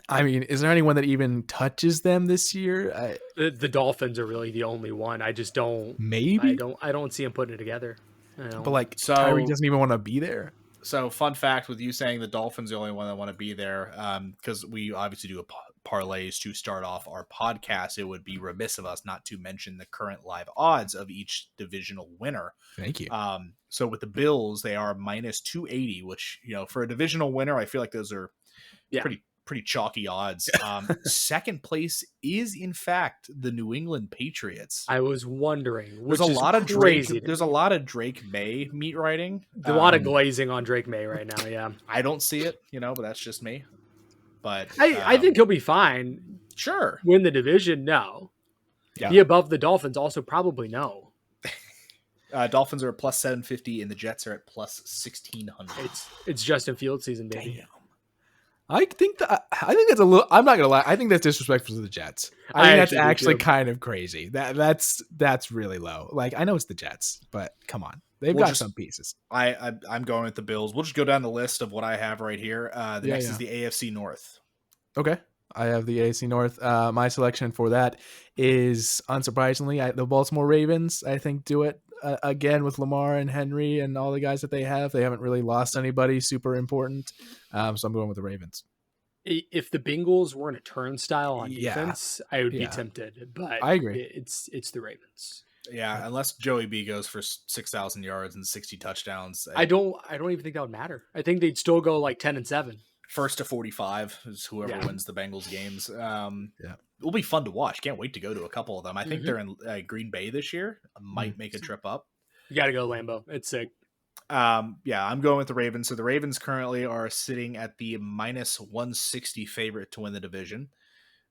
D: I mean, is there anyone that even touches them this year?
B: The Dolphins are really the only one. I just don't.
D: Maybe.
B: I don't see them putting it together.
D: But like,
A: So-
D: Kyrie doesn't even want to be there.
A: So, fun fact with you saying the Dolphins are the only one that want to be there, because we obviously do parlays to start off our podcast. It would be remiss of us not to mention the current live odds of each divisional winner.
D: Thank you.
A: So with the Bills, they are minus 280, which, for a divisional winner, I feel like those are pretty chalky odds. Second place is in fact the New England Patriots.
B: I was wondering.
A: There's a lot of Drake. There's a lot of Drake May meat writing.
B: A lot of glazing on Drake May right now. Yeah,
A: I don't see it, but that's just me. But
B: I think he'll be fine.
A: Sure.
B: Win the division? No.
A: Yeah.
B: Be above the Dolphins? Also, probably no.
A: Dolphins are at plus 750 and the Jets are at plus 1600.
B: It's Justin Fields season, baby.
D: Damn. I think that's a little. I'm not gonna lie. I think that's disrespectful to the Jets. I think that's actually kind of crazy. That's really low. Like, I know it's the Jets, but come on, they've got some pieces.
A: I'm going with the Bills. We'll just go down the list of what I have right here. The next is the AFC North.
D: Okay, I have the AFC North. My selection for that is, unsurprisingly, the Baltimore Ravens. I think do it again with Lamar and Henry and all the guys that they have. They haven't really lost anybody super important, so I'm going with the Ravens.
B: If the Bengals weren't a turnstile on defense, I would be tempted. But
D: I agree.
B: It's the Ravens.
A: Yeah, unless Joey B goes for 6,000 yards and 60 touchdowns.
B: I don't even think that would matter. I think they'd still go like 10-7.
A: First to 45 is whoever wins the Bengals games. It'll be fun to watch. Can't wait to go to a couple of them. I think they're in Green Bay this year. I might make a trip up.
B: You got to go Lambeau. It's sick.
A: I'm going with the Ravens. So the Ravens currently are sitting at the minus 160 favorite to win the division.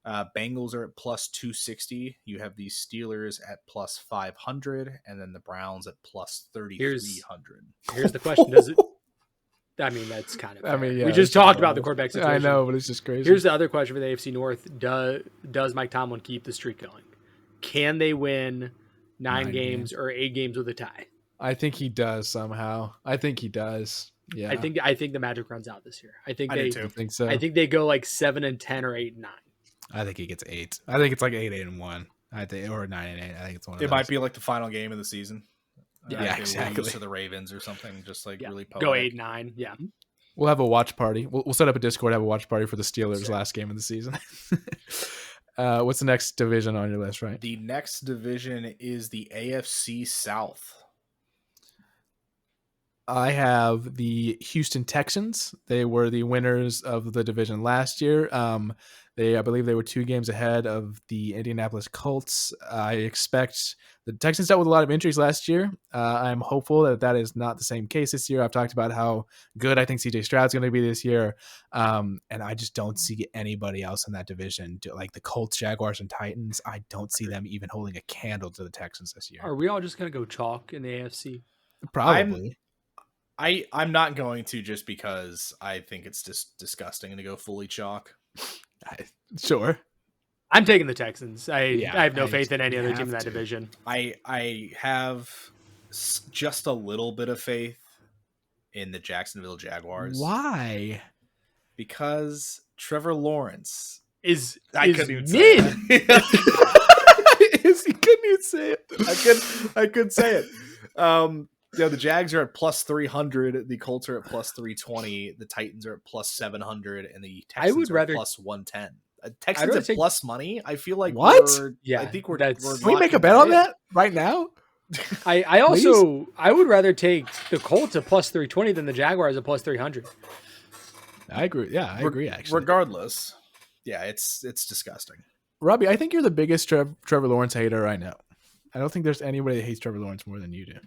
A: Bengals are at plus 260. You have the Steelers at plus 500, and then the Browns at plus 3,300.
B: Here's the question: does it? I mean, that's kind of. Fair. We just talked about the quarterback situation.
D: I know, but it's just crazy.
B: Here's the other question for the AFC North: Does Mike Tomlin keep the streak going? Can they win 9 games or 8 games with a tie?
D: I think he does somehow. I think he does. Yeah.
B: I think the magic runs out this year. I think
A: do too.
D: I think so.
B: I think they go like 7-10 or 8-9.
D: I think he gets 8. I think it's like 8-1. I think, or 9-8. I think it's one of those.
A: It might be like the final game of the season.
D: Yeah, exactly.
A: To the Ravens or something, just like really
B: go 8-9. Yeah.
D: We'll have a watch party. We'll set up a Discord, have a watch party for the Steelers' last game of the season. What's the next division on your list, right?
A: The next division is the AFC South.
D: I have the Houston Texans. They were the winners of the division last year. I believe they were 2 games ahead of the Indianapolis Colts. I expect the Texans dealt with a lot of injuries last year. I'm hopeful that is not the same case this year. I've talked about how good I think CJ Stroud's going to be this year. And I just don't see anybody else in that division. Like the Colts, Jaguars, and Titans, I don't see them even holding a candle to the Texans this year.
B: Are we all just going to go chalk in the AFC?
D: Probably.
A: I'm not going to, just because I think it's just disgusting to go fully chalk.
D: Sure.
B: I'm taking the Texans. I have no faith in any other team in that division.
A: I have just a little bit of faith in the Jacksonville Jaguars.
D: Why?
A: Because Trevor Lawrence
B: is
A: I couldn't even
B: mid.
A: Say it.
D: He couldn't even say it.
A: I could say it. The Jags are at plus 300. The Colts are at plus 320. The Titans are at plus 700, and the Texans are at plus 110. Texans at plus money. I feel like
D: what?
A: I think we're.
D: Can we make a bet on that right now?
B: I also I would rather take the Colts at plus 320 than the Jaguars at plus 300.
D: I agree. Yeah, I agree. Actually,
A: regardless, yeah, it's disgusting.
D: Robbie, I think you're the biggest Trevor Lawrence hater I know. I don't think there's anybody that hates Trevor Lawrence more than you do.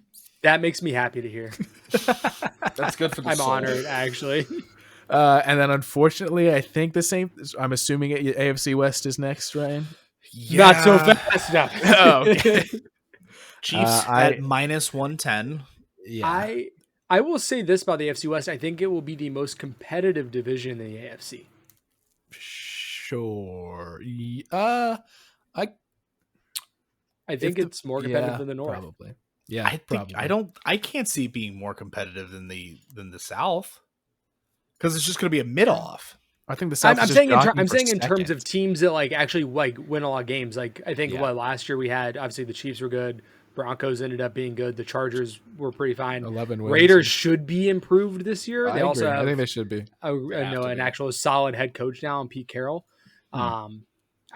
B: That makes me happy to hear.
A: That's good for the soul.
B: honored, actually.
D: And then, unfortunately, I think the same. I'm assuming AFC West is next, Ryan.
B: Yeah. Not so fast. No.
D: Oh, okay.
A: Chiefs at minus 110.
D: Yeah.
B: I will say this about the AFC West. I think it will be the most competitive division in the AFC.
D: Sure.
B: I think it's more competitive than the North.
D: Probably. Yeah,
A: I can't see it being more competitive than the South, because it's just going to be a mid off.
D: I think the South.
B: I'm saying in terms of teams that actually win a lot of games. Like I think last year we had, obviously the Chiefs were good, Broncos ended up being good, the Chargers were pretty fine.
D: 11 wins.
B: Raiders should be improved this year. They also have,
D: I think they should be.
B: An actual solid head coach now, Pete Carroll. I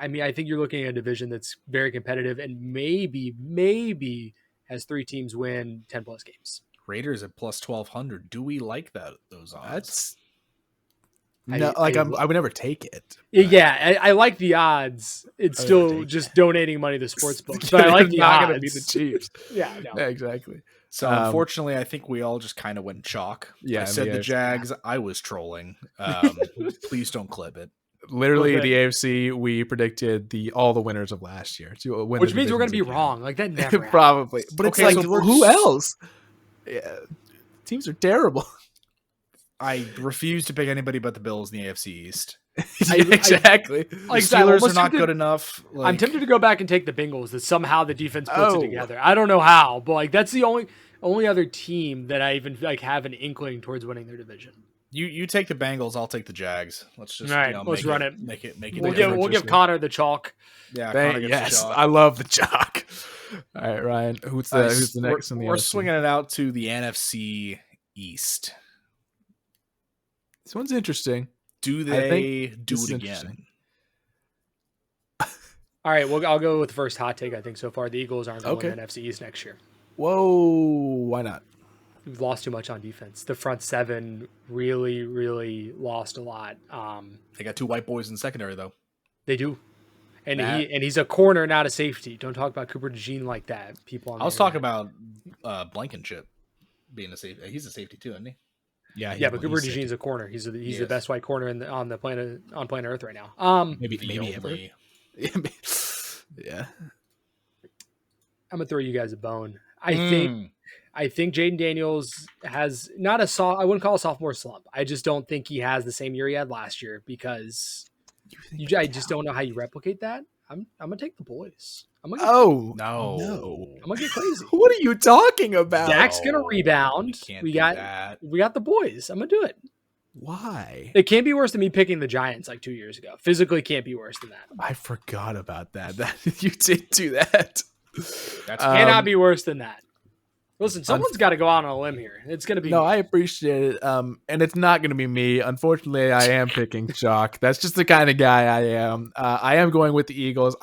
B: mean, I think you're looking at a division that's very competitive and maybe has 3 teams win 10 plus games.
A: Raiders at plus 1,200. Do we like those odds?
D: I would never take it.
B: Yeah, I like the odds. It's still just donating money to sports books, but I like the odds. Not going to be
D: the Chiefs.
B: Yeah,
D: exactly.
A: So unfortunately, I think we all just kind of went chalk. Yeah, I said the Jags. I was trolling. Please don't clip it.
D: Literally, the AFC, we predicted all the winners of last year to win,
B: which means we're going to be wrong. Like that never
D: probably. But it's who else? Yeah, teams are terrible.
A: I refuse to pick anybody but the Bills in the AFC East.
D: Exactly.
A: The Steelers are not good enough.
B: I'm tempted to go back and take the Bengals. That somehow the defense puts it together. I don't know how, but that's the only other team that I even have an inkling towards winning their division.
A: You take the Bengals, I'll take the Jags. Let's just
B: let's run it.
A: Make it.
B: We'll give Connor the chalk.
A: Yeah, Connor gets the chalk.
D: I love the chalk. All right, Ryan. Who's the next in the
A: We're
D: NFC?
A: swinging it out to the NFC East.
D: This one's interesting.
A: Do they do it again?
B: All right, well, I'll go with the first hot take. I think so far the Eagles aren't going to win NFC East next year.
D: Whoa, why not?
B: We've lost too much on defense. The front seven really, really lost a lot.
A: They got 2 white boys in secondary, though.
B: They do. And he's a corner, not a safety. Don't talk about Cooper DeJean like that. People.
A: I was talking about Blankenship being a safety. He's a safety too, isn't he?
B: Yeah, but Cooper DeJean's a corner. He's the best white corner on planet Earth right now.
A: Maybe ever.
D: Yeah.
B: I'm gonna throw you guys a bone. I think Jaden Daniels has not I wouldn't call a sophomore slump. I just don't think he has the same year he had last year because I just don't know how you replicate that. I'm gonna take the boys.
A: No.
B: I'm gonna get crazy.
D: What are you talking about?
B: Dak's gonna rebound. We got the boys. I'm gonna do it.
D: Why?
B: It can't be worse than me picking the Giants like 2 years ago. Physically can't be worse than that.
D: I forgot about that. You did do that.
B: That cannot be worse than that. Listen, someone's got to go out on a limb here. It's going to be
D: me. I appreciate it. And it's not going to be me. Unfortunately, I am picking chalk. That's just the kind of guy I am. I am going with the Eagles.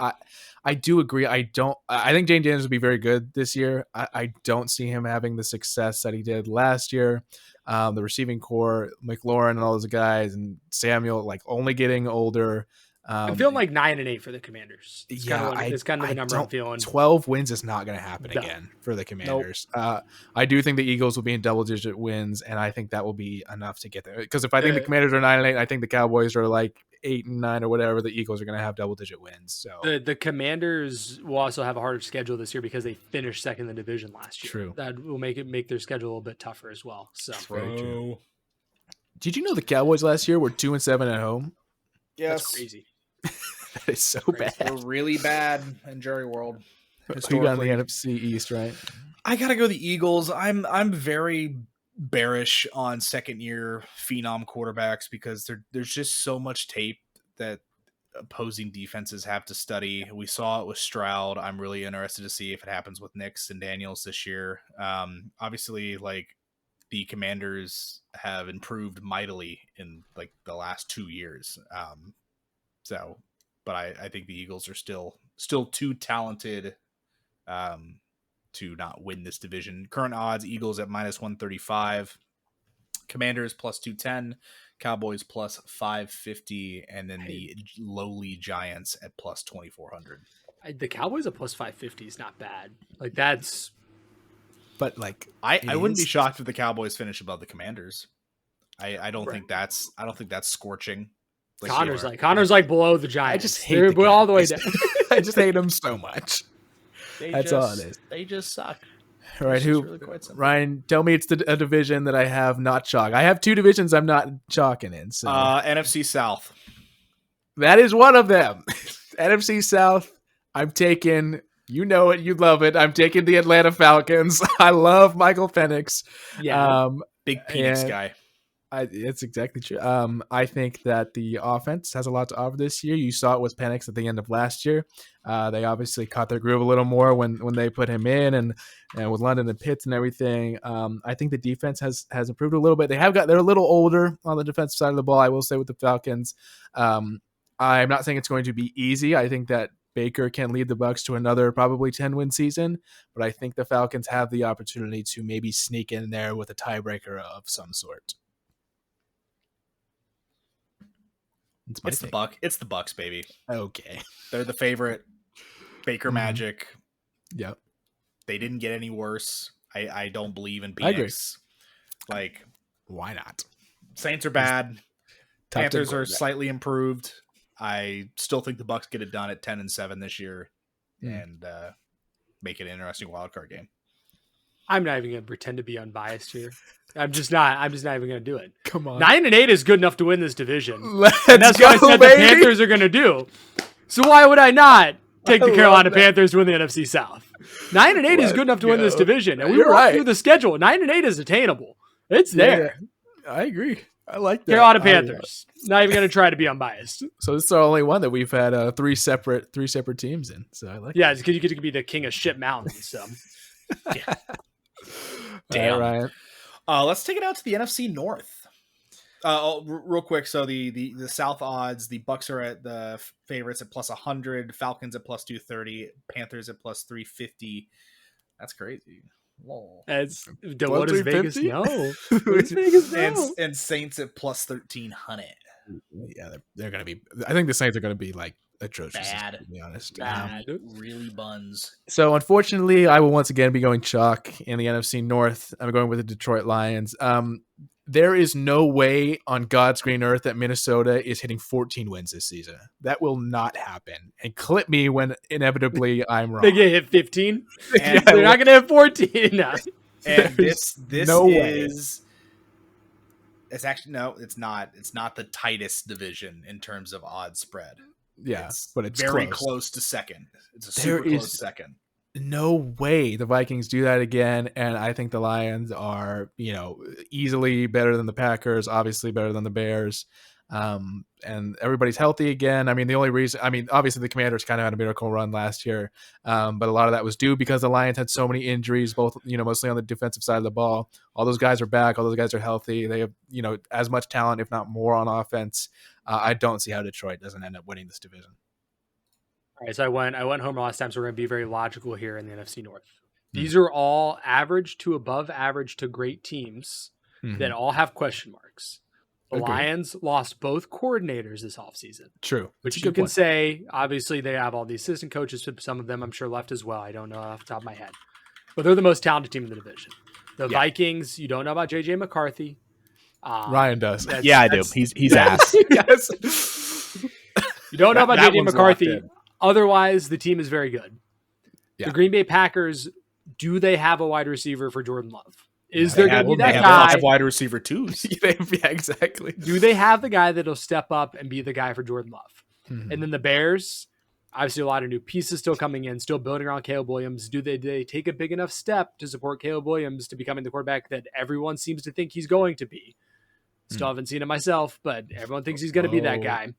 D: I do agree. I think Jane Daniels will be very good this year. I don't see him having the success that he did last year. The receiving core, McLaurin and all those guys, and Samuel, only getting older.
B: I'm feeling like 9-8 for the Commanders. It's kind of the number I'm feeling.
D: 12 wins is not going to happen again for the Commanders. Nope. I do think the Eagles will be in double-digit wins, and I think that will be enough to get there. Because if I think the Commanders are 9-8, I think the Cowboys are 8-9 or whatever. The Eagles are going to have double-digit wins. So
B: the Commanders will also have a harder schedule this year because they finished second in the division last year.
D: True.
B: That will make their schedule a little bit tougher as well. So
D: very true. Did you know the Cowboys last year were 2-7 at home?
A: Yes.
B: That's crazy.
D: That is so bad.
A: We're really bad in Jerry World.
D: Who you got in the NFC East, right?
A: I gotta go the Eagles. I'm very bearish on second year phenom quarterbacks because there's just so much tape that opposing defenses have to study. We saw it with Stroud. I'm really interested to see if it happens with Nix and Daniels this year. Obviously, like the Commanders have improved mightily in like the last 2 years. But I think the Eagles are still too talented to not win this division. Current odds: Eagles at -135, Commanders +210, Cowboys +550, and then the lowly Giants at +2400.
B: The Cowboys at +550 is not bad. Like that's,
D: but like
A: I wouldn't be shocked if the Cowboys finish above the Commanders. I don't think that's scorching.
B: Connor's like below the Giants.
D: I just hate
B: all the way down.
D: I just hate them so much. That's all it is.
A: They just suck.
D: All right, Ryan, tell me it's a division that I have not chalk. I have 2 divisions I'm not chalking in. So
A: NFC South.
D: That is one of them. NFC South, I'm taking, you know it, you love it. I'm taking the Atlanta Falcons. I love Michael Penix.
B: Yeah.
A: Big Penix guy.
D: It's exactly true. I think that the offense has a lot to offer this year. You saw it with Penix at the end of last year. They obviously caught their groove a little more when they put him in, and with London and Pitts and everything. I think the defense has improved a little bit. They're a little older on the defensive side of the ball, I will say, with the Falcons. I'm not saying it's going to be easy. I think that Baker can lead the Bucs to another probably 10-win season, but I think the Falcons have the opportunity to maybe sneak in there with a tiebreaker of some sort.
A: It's the Bucs, baby.
D: Okay.
A: They're the favorite. Baker Magic.
D: Yep.
A: They didn't get any worse. I don't believe in Penix. Like,
D: why not?
A: Saints are bad. Panthers are slightly improved. I still think the Bucs get it done at 10-7 this year and make it an interesting wild card game.
B: I'm not even going to pretend to be unbiased here. I'm just not even going to do it.
D: Come on.
B: 9-8 is good enough to win this division.
D: And that's what I said
B: the Panthers are going to do. So why would I not take the Carolina Panthers to win the NFC South? 9-8 is good enough to win this division. And we walked through the schedule. 9-8 is attainable. It's there.
D: Yeah, I agree. I like that.
B: Carolina Panthers. Not even going to try to be unbiased.
D: So this is the only one that we've had three separate teams in. So I like.
B: Yeah, it's because you get to be the king of shit mountains. So.
A: Yeah.
D: Damn. Ryan.
A: Let's take it out to the NFC North. Real quick. So the South odds: the Bucs are at the favorites at +100, Falcons at +230, Panthers at +350. That's crazy. Whoa.
B: What does Vegas know? What does Vegas know?
A: And Saints at +1300.
D: Yeah, they're gonna be. I think the Saints are gonna be like atrocious.
A: Bad,
D: to be honest.
A: Bad, really buns.
D: So unfortunately, I will once again be going chalk in the NFC North. I'm going with the Detroit Lions. There is no way on God's green earth that Minnesota is hitting 14 wins this season. That will not happen. And clip me when inevitably I'm wrong.
B: They get hit 15. They're not going to hit 14 now.
A: And this
D: no
A: is.
D: way.
A: It's actually it's not. It's not the tightest division in terms of odds spread.
D: Yeah, but it's
A: very close to second. It's a super close second.
D: No way the Vikings do that again, and I think the Lions are, easily better than the Packers, obviously better than the Bears, and everybody's healthy again. I mean, the only reason, obviously the Commanders kind of had a miracle run last year, but a lot of that was due because the Lions had so many injuries, both, mostly on the defensive side of the ball. All those guys are back. All those guys are healthy. They have, as much talent, if not more, on offense. I don't see how Detroit doesn't end up winning this division.
B: All right, so I went home last time, so we're going to be very logical here in the NFC North. These are all average to above average to great teams that all have question marks. The Lions lost both coordinators this offseason.
D: True.
B: Which you can say, obviously, they have all the assistant coaches, some of them I'm sure left as well. I don't know off the top of my head. But they're the most talented team in the division. The Vikings, you don't know about J.J. McCarthy.
D: Ryan does.
C: Yeah, I do. He's ass.
D: Yes.
B: You don't know about J.J. McCarthy. Otherwise, the team is very good. Yeah. The Green Bay Packers, do they have a wide receiver for Jordan Love? Is there going to be that guy?
A: 5 wide receiver twos.
D: Yeah, exactly.
B: Do they have the guy that'll step up and be the guy for Jordan Love? And then the Bears, obviously a lot of new pieces still coming in, still building around Caleb Williams. Do they take a big enough step to support Caleb Williams to becoming the quarterback that everyone seems to think he's going to be? Still haven't seen it myself, but everyone thinks he's going to be that guy.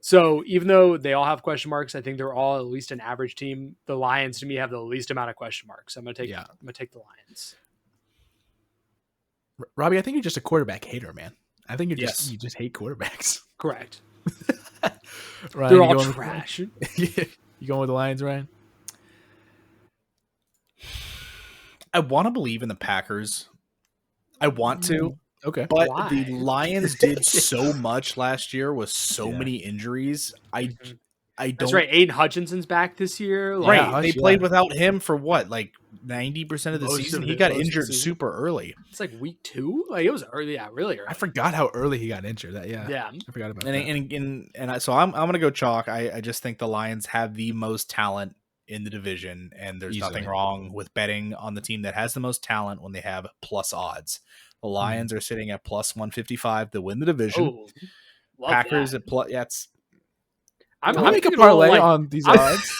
B: So even though they all have question marks, I think they're all at least an average team. The Lions to me have the least amount of question marks. I'm gonna take the Lions.
D: Robbie, I think you're just a quarterback hater, man. I think you just hate quarterbacks.
B: Correct.
D: Ryan,
B: they're all trash.
D: You going with the Lions, Ryan?
A: I want to believe in the Packers. I want to.
D: Okay.
A: But
B: Why?
A: the Lions did so much last year with so many injuries. I don't.
B: That's right. Aiden Hutchinson's back this year.
A: Right. Yeah, they played without him for what, like 90% of the season? He got injured super early.
B: It's like week 2. Like it was early. Yeah, really early.
D: I forgot how early he got injured.
B: Yeah.
D: I forgot about
A: that. So I'm gonna go chalk. I just think the Lions have the most talent in the division, and there's nothing wrong with betting on the team that has the most talent when they have plus odds. The Lions are sitting at plus 155 to win the division. Packers at plus. Yeah, it's.
D: I'm make a parlay on these odds.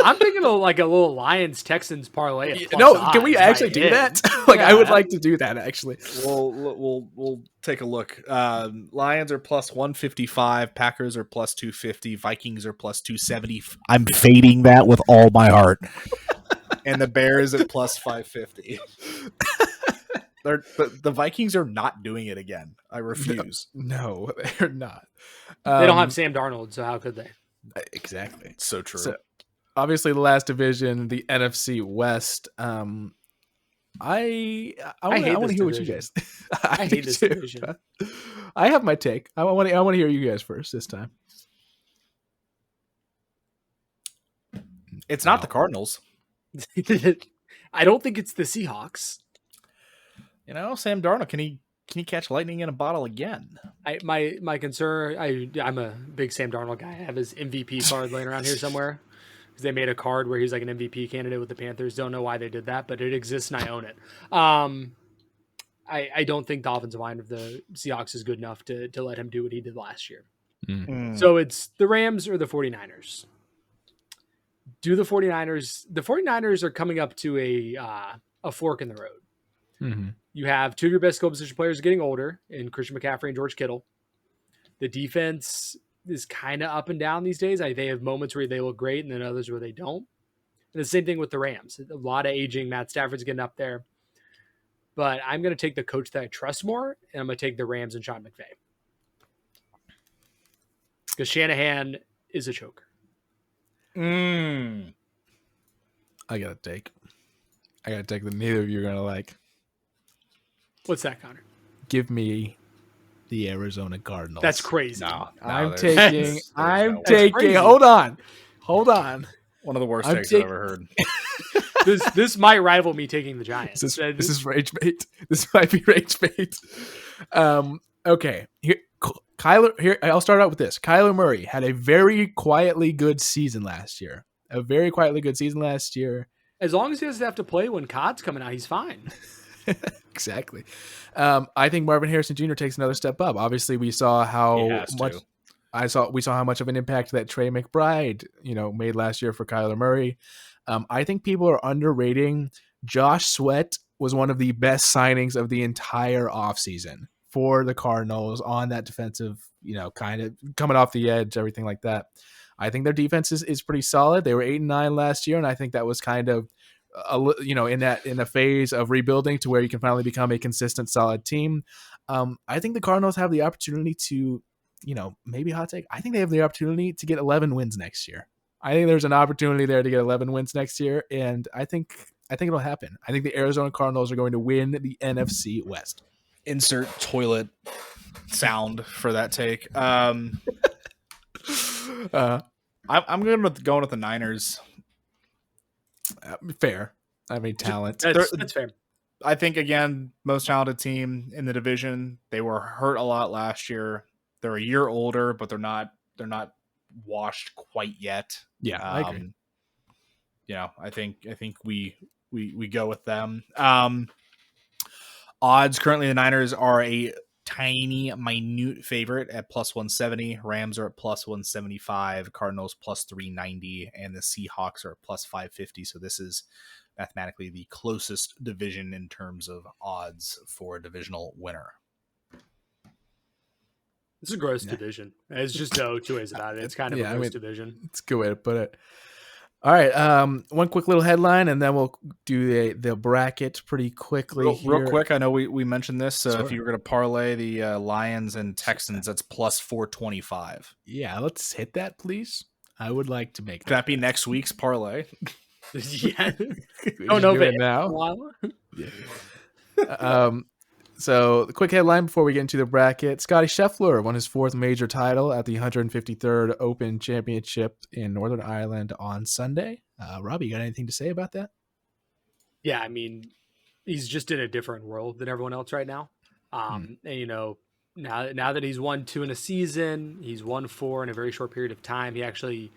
B: I'm thinking of like a little Lions Texans parlay.
D: Can we actually do that? I would like to do that actually.
A: We'll take a look. Lions are plus 155. Packers are plus 250. Vikings are plus 270. I'm fading that with all my heart. And the Bears at plus 550. The Vikings are not doing it again. I refuse.
D: No, they're not.
B: They don't have Sam Darnold, so how could they?
D: Exactly.
A: It's so true.
D: So, obviously, the last division, the NFC West. I want to hear what you guys.
B: I hate this division.
D: I have my take. I want to hear you guys first this time.
A: It's not the Cardinals.
B: I don't think it's the Seahawks.
A: Sam Darnold, can he catch lightning in a bottle again?
B: My concern, I'm a big Sam Darnold guy. I have his MVP card laying around here somewhere. Because they made a card where he's like an MVP candidate with the Panthers. Don't know why they did that, but it exists and I own it. I don't think the offensive line of the Seahawks is good enough to let him do what he did last year. So it's the Rams or the 49ers. The 49ers are coming up to a fork in the road.
D: Mm-hmm.
B: You have two of your best skill position players getting older in Christian McCaffrey and George Kittle. The defense is kind of up and down these days. They have moments where they look great and then others where they don't. And the same thing with the Rams. A lot of aging. Matt Stafford's getting up there. But I'm going to take the coach that I trust more, and I'm going to take the Rams and Sean McVay. Because Shanahan is a choker.
D: I got a take that neither of you are going to like.
B: What's that, Connor?
D: Give me the Arizona Cardinals.
B: That's crazy.
D: I'm taking. Hold on.
A: One of the worst takes I've ever heard.
B: This might rival me taking the Giants.
D: This is rage bait. This might be rage bait. Okay. Here, I'll start out with this. Kyler Murray had a very quietly good season last year.
B: As long as he doesn't have to play when COD's coming out, he's fine.
D: Exactly. I think Marvin Harrison Jr. takes another step up. Obviously, we saw how much we saw how much of an impact that Trey McBride, made last year for Kyler Murray. I think people are underrating. Josh Sweat was one of the best signings of the entire offseason for the Cardinals on that defensive, kind of coming off the edge, everything like that. I think their defense is pretty solid. They were 8-9 last year, and I think that was kind of in a phase of rebuilding to where you can finally become a consistent, solid team. I think the Cardinals have the opportunity to, maybe hot take. I think they have the opportunity to get 11 wins next year. I think there's an opportunity there to get 11 wins next year, and I think it'll happen. I think the Arizona Cardinals are going to win the NFC West.
A: Insert toilet sound for that take. I'm going with the Niners.
D: Fair. I mean, talent.
B: That's fair.
A: I think, again, most talented team in the division. They were hurt a lot last year. They're a year older, but they're not washed quite yet.
D: Yeah, I agree.
A: I think we go with them. Odds currently, the Niners are a tiny, minute favorite at plus 170. Rams are at plus 175. Cardinals plus 390, and the Seahawks are at plus 550. So this is mathematically the closest division in terms of odds for a divisional winner.
B: It's a gross division. It's just no two ways about it. It's kind of a gross division.
D: It's a good way to put it. All right. One quick little headline, and then we'll do the bracket pretty quickly.
A: Real quick, I know we mentioned this.
D: Sure.
A: If you were going to parlay the Lions and Texans, that's plus 425.
D: Yeah, let's hit that, please. I would like to make
A: that. Could that be next week's parlay?
B: Yeah. Oh no,
D: it now. So the quick headline before we get into the bracket: Scotty Scheffler won his 4th major title at the 153rd Open Championship in Northern Ireland on Sunday. Robbie, you got anything to say about that?
B: Yeah, I mean, he's just in a different world than everyone else right now. And now that he's won 2 in a season, he's won 4 in a very short period of time. He actually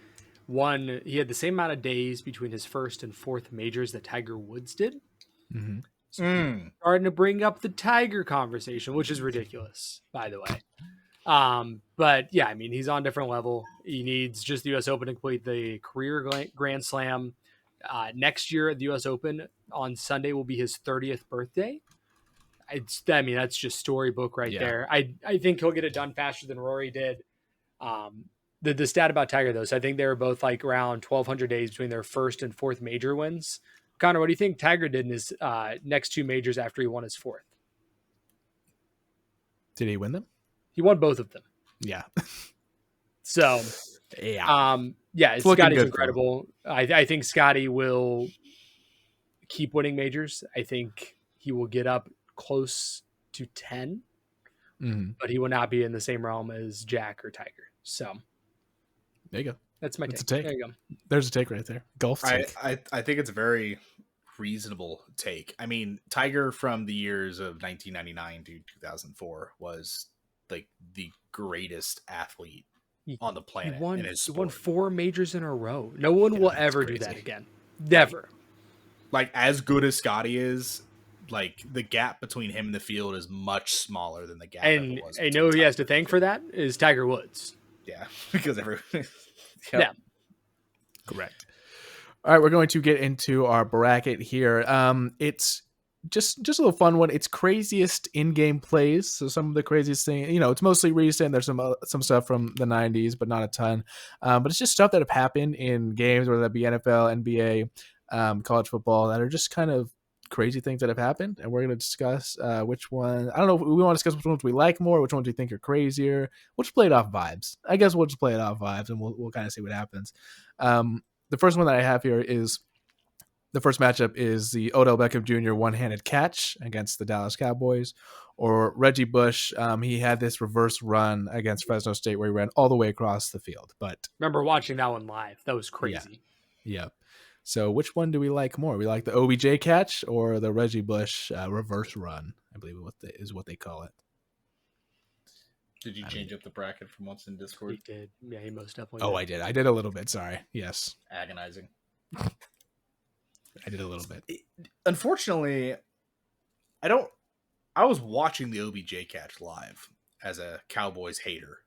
B: won. He had the same amount of days between his 1st and 4th majors that Tiger Woods did.
D: Mm-hmm.
B: So starting to bring up the Tiger conversation, which is ridiculous, by the way. But yeah, I mean, he's on a different level. He needs just the U.S. Open to complete the career Grand Slam. Next year at the U.S. Open on Sunday will be his 30th birthday. That's just storybook right there. I think he'll get it done faster than Rory did. The stat about Tiger, though, so I think they were both like around 1,200 days between their 1st and 4th major wins. Connor, what do you think Tiger did in his next 2 majors after he won his 4th?
D: Did he win them?
B: He won both of them.
D: Yeah.
B: So, Scotty's incredible. I think Scotty will keep winning majors. I think he will get up close to 10, but he will not be in the same realm as Jack or Tiger. So,
D: there you go.
B: That's my take.
D: There
B: you go.
D: There's a take right there. Golf take.
A: I think it's a very reasonable take. I mean, Tiger from the years of 1999 to 2004 was like the greatest athlete on the planet. He won
B: 4 majors in a row. No one will ever do that again. Never.
A: Like, as good as Scotty is, like, the gap between him and the field is much smaller than the gap.
B: And I know who he has to thank for that is Tiger Woods.
A: Yeah, because everyone.
B: Yeah.
D: Correct. All right, we're going to get into our bracket here. It's just a little fun one. It's craziest in-game plays. So some of the craziest things, it's mostly recent. There's some stuff from the 90s, but not a ton. But it's just stuff that have happened in games, whether that be NFL, NBA, college football, that are just kind of crazy things that have happened. And we're going to discuss which one. I don't know if we want to discuss which ones we like more, which ones we think are crazier. We'll just play it off vibes. I guess we'll just play it off vibes, and we'll kind of see what happens. The first one that I have here is the first matchup is the Odell Beckham Jr. one-handed catch against the Dallas Cowboys, or Reggie Bush. He had this reverse run against Fresno State where he ran all the way across the field. But
B: remember watching that one live? That was crazy.
D: Yeah. So which one do we like more? We like the OBJ catch or the Reggie Bush reverse run? I believe is what they call it.
A: Did you change up the bracket from what's in Discord?
B: He did. Yeah, he most definitely
D: did.
B: Oh,
D: I did. I did a little bit. Sorry. Yes.
A: Agonizing.
D: I did a little bit.
A: Unfortunately, I was watching the OBJ catch live as a Cowboys hater.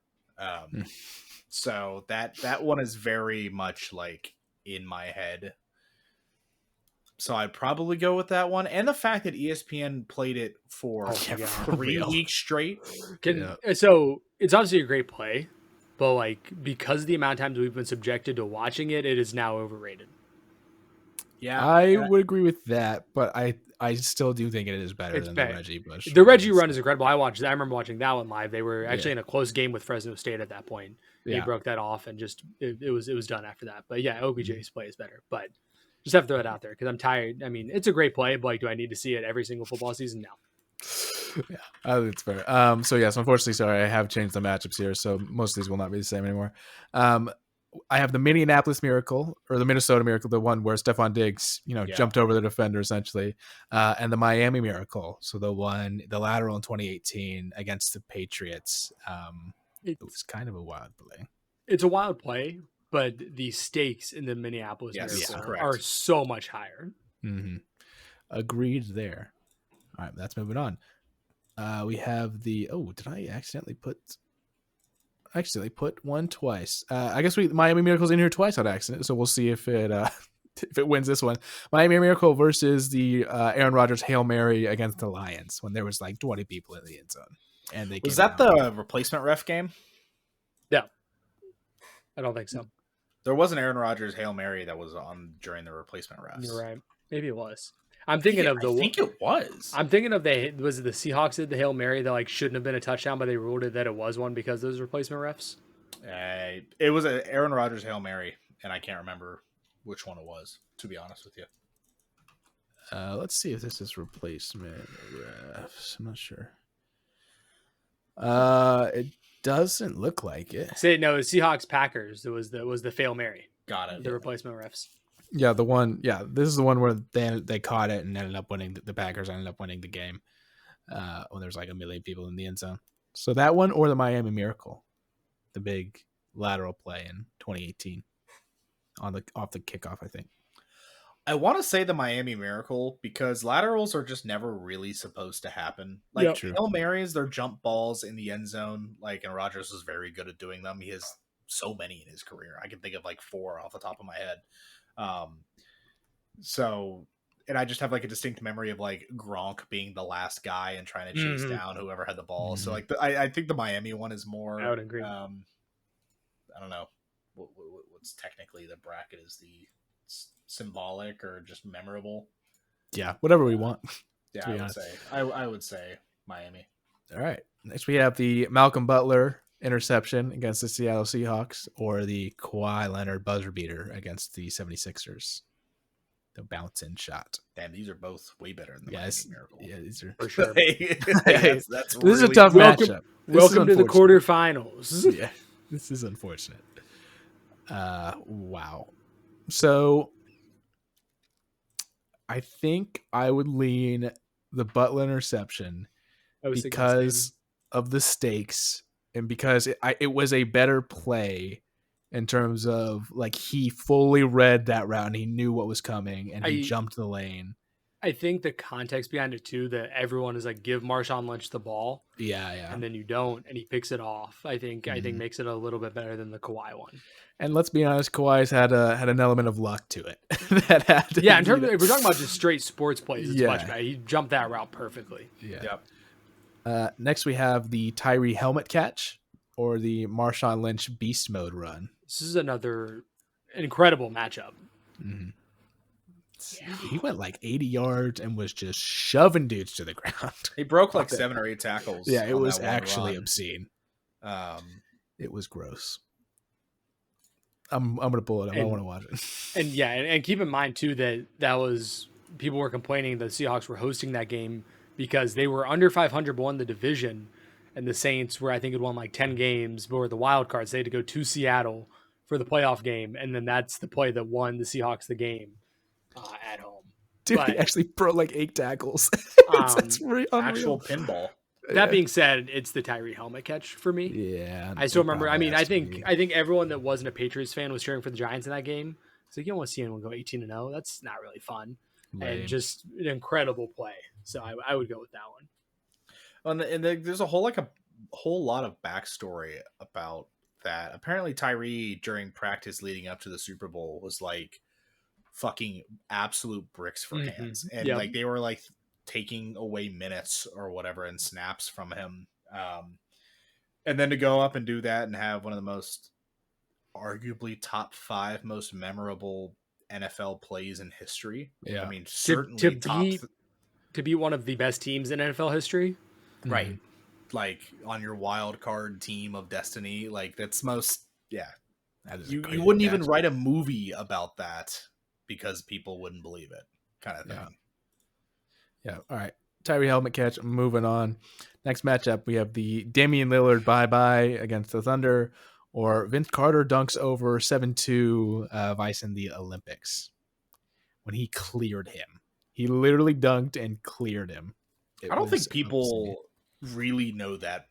A: So that one is very much like in my head. So I'd probably go with that one. And the fact that ESPN played it for 3 weeks straight.
B: So it's obviously a great play, but like, because of the amount of times we've been subjected to watching it, it is now overrated.
A: Yeah,
D: I would agree with that, but I still do think it is better than the Reggie Bush.
B: The Reggie run is incredible. I remember watching that one live. They were actually in a close game with Fresno State at that point. He broke that off, and just it was done after that. But yeah, OBJ's play is better. But just have to throw it out there because I'm tired. I mean, it's a great play, but like, do I need to see it every single football season? No.
D: Yeah, it's fair. So yes, unfortunately, sorry, I have changed the matchups here, so most of these will not be the same anymore. I have the Minneapolis Miracle or the Minnesota Miracle, the one where Stephon Diggs, jumped over the defender essentially, and the Miami Miracle. So the lateral in 2018 against the Patriots. It was kind of a wild play.
B: It's a wild play, but the stakes in the Minneapolis Miracle are so much higher.
D: Mm-hmm. Agreed there. All right, that's moving on. We have did I accidentally put one twice? I guess Miami Miracle's in here twice on accident, so we'll see if it if it wins this one. Miami Miracle versus the Aaron Rodgers Hail Mary against the Lions when there was like 20 people in the end zone.
C: and they
A: was that the replacement ref game?
B: No, I don't think so.
A: There was an Aaron Rodgers Hail Mary that was on during the replacement refs.
B: You're right. Maybe it was. I'm thinking of the.
A: I think it was.
B: I'm thinking of was it the Seahawks did the Hail Mary that like shouldn't have been a touchdown, but they ruled it that it was one because of those replacement refs.
A: It was an Aaron Rodgers Hail Mary, and I can't remember which one it was, to be honest with you.
C: Let's see if this is replacement refs. I'm not sure. It doesn't look like it.
B: Say no, it was Seahawks Packers. It was the Hail Mary.
A: Got it.
B: The replacement refs.
C: Yeah, the one. Yeah, this is the one where they caught it and ended up winning. The Packers ended up winning the game when there's like a million people in the end zone. So that one or the Miami Miracle, the big lateral play in 2018 off the kickoff, I think.
A: I want to say the Miami Miracle because laterals are just never really supposed to happen. Like Hail Marys, they're jump balls in the end zone. Like, and Rodgers was very good at doing them. He has so many in his career. I can think of like 4 off the top of my head. And I just have like a distinct memory of like Gronk being the last guy and trying to chase down whoever had the ball. So like I think the Miami one is more.
B: I would agree.
A: I don't know what's technically the bracket is the symbolic or just memorable.
C: Yeah, whatever we want.
A: Yeah, I would say Miami.
C: All right. Next we have the Malcolm Butler interception against the Seattle Seahawks or the Kawhi Leonard buzzer beater against the 76ers. The bounce-in shot.
A: Damn, these are both way better than the Miami Miracle.
C: Yeah, these are
B: for sure.
A: That's
C: this is a tough matchup.
B: Welcome to the quarterfinals.
C: Yeah, this is unfortunate. Wow. So I think I would lean the Butler interception because of the stakes and because it was a better play in terms of like he fully read that route and he knew what was coming and he jumped the lane.
B: I think the context behind it too, that everyone is like, give Marshawn Lynch the ball.
C: Yeah.
B: And then you don't, and he picks it off. I think makes it a little bit better than the Kawhi one.
C: And let's be honest, Kawhi's had an element of luck to it.
B: In terms of, if we're talking about just straight sports plays, it's much better. He jumped that route perfectly.
C: Yeah. Yep. Next we have the Tyree helmet catch or the Marshawn Lynch beast mode run.
B: This is another incredible matchup.
C: Mm-hmm. Yeah. He went like 80 yards and was just shoving dudes to the ground.
A: He broke like 7 or 8 tackles.
C: Yeah, it was actually obscene. It was gross. I'm gonna pull it up. I want to watch it.
B: And keep in mind too that was people were complaining the Seahawks were hosting that game because they were under 500 but won the division, and the Saints were, I think, had won like 10 games but were the wild cards. They had to go to Seattle for the playoff game, and then that's the play that won the Seahawks the game at home.
C: Dude, he actually broke like 8 tackles. That's really unreal.
A: Actual pinball.
B: That being said, it's the Tyree helmet catch for me.
C: Yeah.
B: I still remember. I mean, I think everyone that wasn't a Patriots fan was cheering for the Giants in that game. So you don't want to see anyone go 18-0. That's not really fun. Lame. And just an incredible play. So I would go with that one.
A: And there's a whole lot of backstory about that. Apparently Tyree during practice leading up to the Super Bowl was like fucking absolute bricks for hands. And like they were like taking away minutes or whatever and snaps from him. And then to go up and do that and have one of the most arguably top 5 most memorable NFL plays in history.
C: Yeah.
A: I mean, certainly
B: to be one of the best teams in NFL history.
A: Right. Like on your wild card team of destiny. Like that's you wouldn't even write a movie about that because people wouldn't believe it kind of thing.
C: Yeah. All right. Tyree helmet catch. Moving on. Next matchup, we have the Damian Lillard bye-bye against the Thunder, or Vince Carter dunks over 7-2 Vice in the Olympics when he cleared him. He literally dunked and cleared him.
A: I don't think people really know that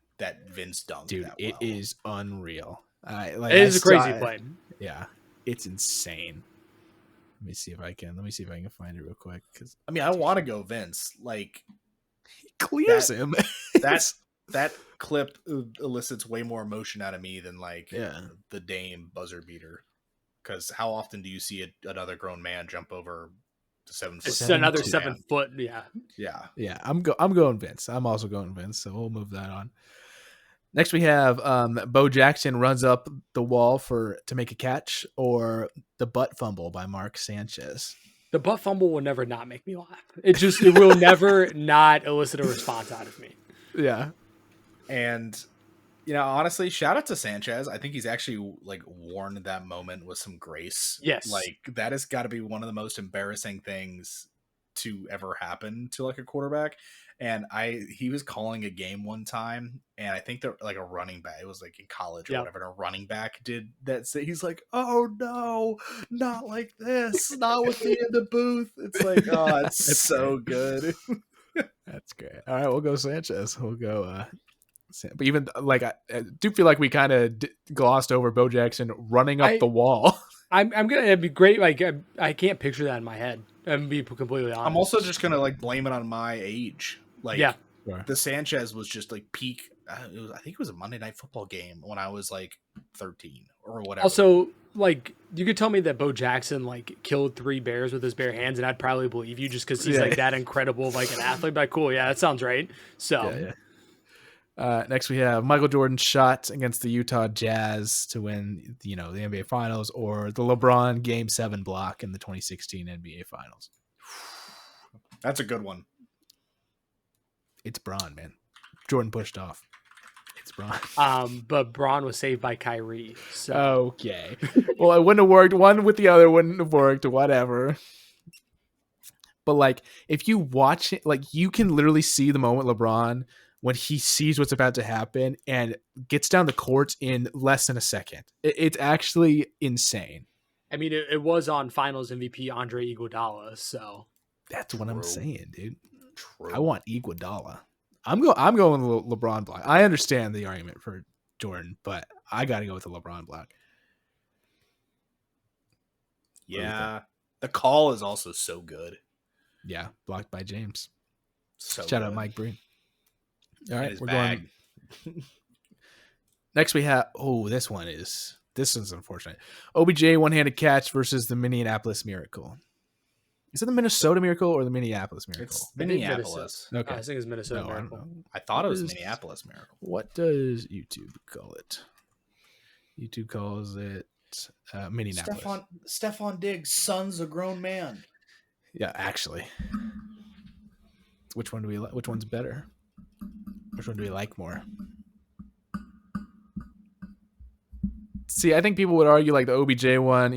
A: Vince dunked.
C: Dude,
A: that
C: it is unreal.
B: It is a crazy play.
C: Yeah, it's insane. Let me see if I can find it real quick. Because
A: I mean, I want to go Vince. Like
C: he clears him.
A: That clip elicits way more emotion out of me than like the Dame buzzer beater. Because how often do you see another grown man jump over 7 foot.
B: It's another
D: 7'2".
B: 7 foot. Yeah.
D: Yeah, I'm going Vince. I'm also going Vince, so we'll move that on. Next, we have Bo Jackson runs up the wall to make a catch, or the butt fumble by Mark Sanchez.
B: The butt fumble will never not make me laugh. It will never not elicit a response out of me.
D: Yeah.
A: And, honestly, shout out to Sanchez. I think he's actually like worn that moment with some grace.
B: Yes.
A: Like that has got to be one of the most embarrassing things to ever happen to like a quarterback. And he was calling a game one time, and I think they're like a running back. It was like in college or whatever. And a running back did that. He's like, "Oh no, not like this, not with me in the booth." It's like, oh, it's so good.
D: That's great. All right, we'll go Sanchez. We'll go. But even like I do feel like we kind of glossed over Bo Jackson running up the wall.
B: I'm gonna. It'd be great. Like I can't picture that in my head. I'm gonna be completely honest.
A: I'm also just gonna like blame it on my age. Like,
B: yeah,
A: the Sanchez was just like peak. I think it was a Monday Night Football game when I was like 13 or whatever.
B: Also, like you could tell me that Bo Jackson like killed 3 bears with his bare hands, and I'd probably believe you just because he's like that incredible, like an athlete. Like, cool, yeah, that sounds right. So.
D: Yeah. Next, we have Michael Jordan's shot against the Utah Jazz to win, the NBA Finals, or the LeBron Game 7 block in the 2016 NBA Finals.
A: That's a good one.
D: It's Bron, man. Jordan pushed off. It's Bron.
B: But Bron was saved by Kyrie. So.
D: Okay. Well, it wouldn't have worked. One with the other wouldn't have worked. Whatever. But like, if you watch it, like you can literally see the moment LeBron when he sees what's about to happen and gets down the court in less than a second. It's actually insane.
B: I mean, it was on Finals MVP Andre Iguodala, so
D: that's what I'm saying, dude.
A: True.
D: I want Iguodala. I'm going LeBron block. I understand the argument for Jordan, but I got to go with the LeBron block.
A: Yeah, the call is also so good.
D: Yeah, blocked by James.
A: So
D: shout
A: good.
D: out Mike Breen. All right, we're
A: going.
D: Next, we have this one's unfortunate. OBJ one-handed catch versus the Minneapolis Miracle. Is it the Minnesota Miracle or the Minneapolis Miracle?
A: It's Minneapolis.
B: Okay, I think it's Minnesota Miracle.
A: I thought it was Minneapolis Miracle.
D: What does YouTube call it? YouTube calls it Minneapolis.
A: Stephon Diggs' son's a grown man.
D: Yeah, actually. Which one do we like? Which one's better? Which one do we like more? See, I think people would argue like the OBJ one,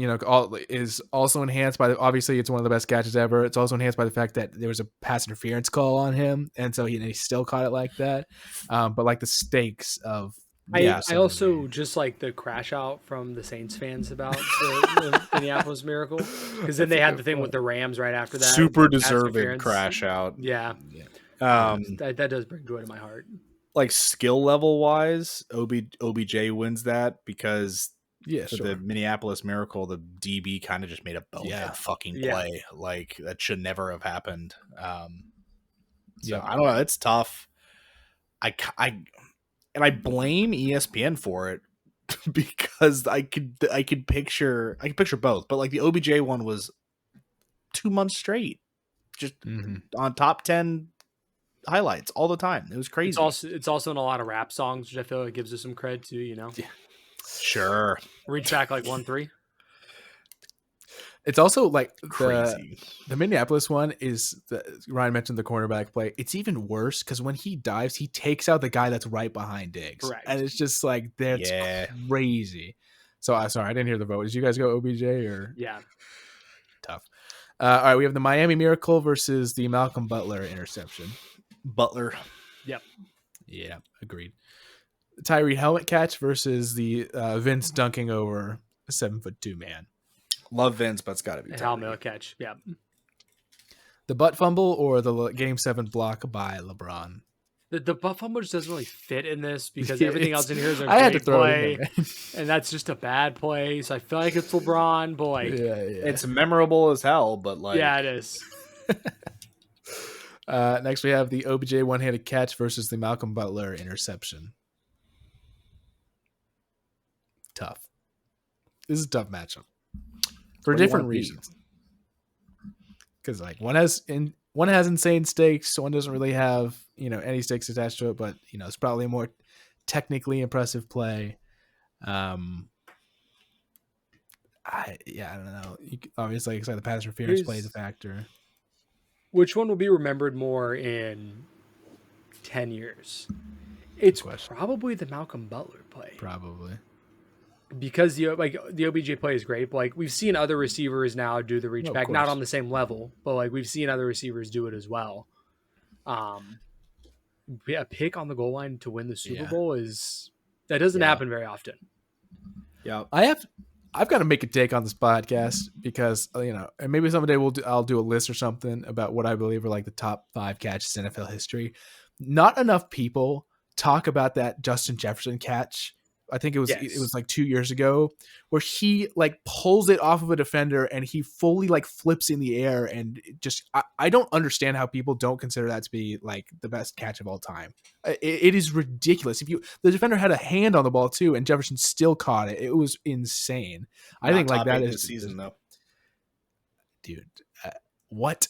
D: is also enhanced by obviously it's one of the best catches ever. It's also enhanced by the fact that there was a pass interference call on him, and so he still caught it like that. But like the stakes of
B: I also just like the crash out from the Saints fans about the Minneapolis Miracle, because then they had the thing with the Rams right after that.
A: Super deserving crash out.
B: Yeah. That does bring joy to my heart.
A: Like skill level wise, OBJ wins that because the Minneapolis Miracle, the DB kind of just made a bonehead fucking play. Like that should never have happened. I don't know. It's tough. I blame ESPN for it because I could picture both, but like the OBJ one was 2 months straight, just on top 10 highlights all the time. It was crazy.
B: It's also in a lot of rap songs, which I feel like gives us some cred too. Yeah.
A: Sure.
B: Reach back like 1-3.
D: It's also like
A: crazy.
D: The Minneapolis one is Ryan mentioned the cornerback play. It's even worse because when he dives, he takes out the guy that's right behind Diggs.
B: Correct.
D: And it's just like that's crazy. So sorry, I didn't hear the vote. Did you guys go OBJ or tough? All right, we have the Miami Miracle versus the Malcolm Butler interception.
A: Butler.
B: Yep.
D: Yeah, agreed. The Tyree helmet catch versus the Vince dunking over a 7'2" man.
A: Love Vince, but it's got to be
B: helmet catch. Yeah.
D: The butt fumble or the Game 7 block by LeBron.
B: The butt fumble just doesn't really fit in this because everything else in here is a
D: had to
B: great
D: throw
B: play,
D: it in
B: and that's just a bad play. So I feel like it's LeBron, but like,
A: it's memorable as hell. But like,
B: it is.
D: Next, we have the OBJ one-handed catch versus the Malcolm Butler interception. Tough. This is a tough matchup for different reasons. because like one has insane stakes, one doesn't really have any stakes attached to it, but it's probably a more technically impressive play. I don't know. Obviously, like I said, the pass interference plays a factor.
B: Which one will be remembered more in 10 years? It's probably the Malcolm Butler play.
D: Probably.
B: Because the OBJ play is great, but like we've seen other receivers now do the reach back, not on the same level, but like we've seen other receivers do it as well. A pick on the goal line to win the Super Bowl doesn't happen very often.
A: Yeah,
D: I've got to make a take on this podcast because and maybe someday I'll do a list or something about what I believe are like the top 5 catches in NFL history. Not enough people talk about that Justin Jefferson catch. I think it was like 2 years ago where he like pulls it off of a defender and he fully like flips in the air, and just I don't understand how people don't consider that to be like the best catch of all time. It is ridiculous. The defender had a hand on the ball too, and Jefferson still caught it. It was insane. I think like that is
A: this season though,
D: dude. What?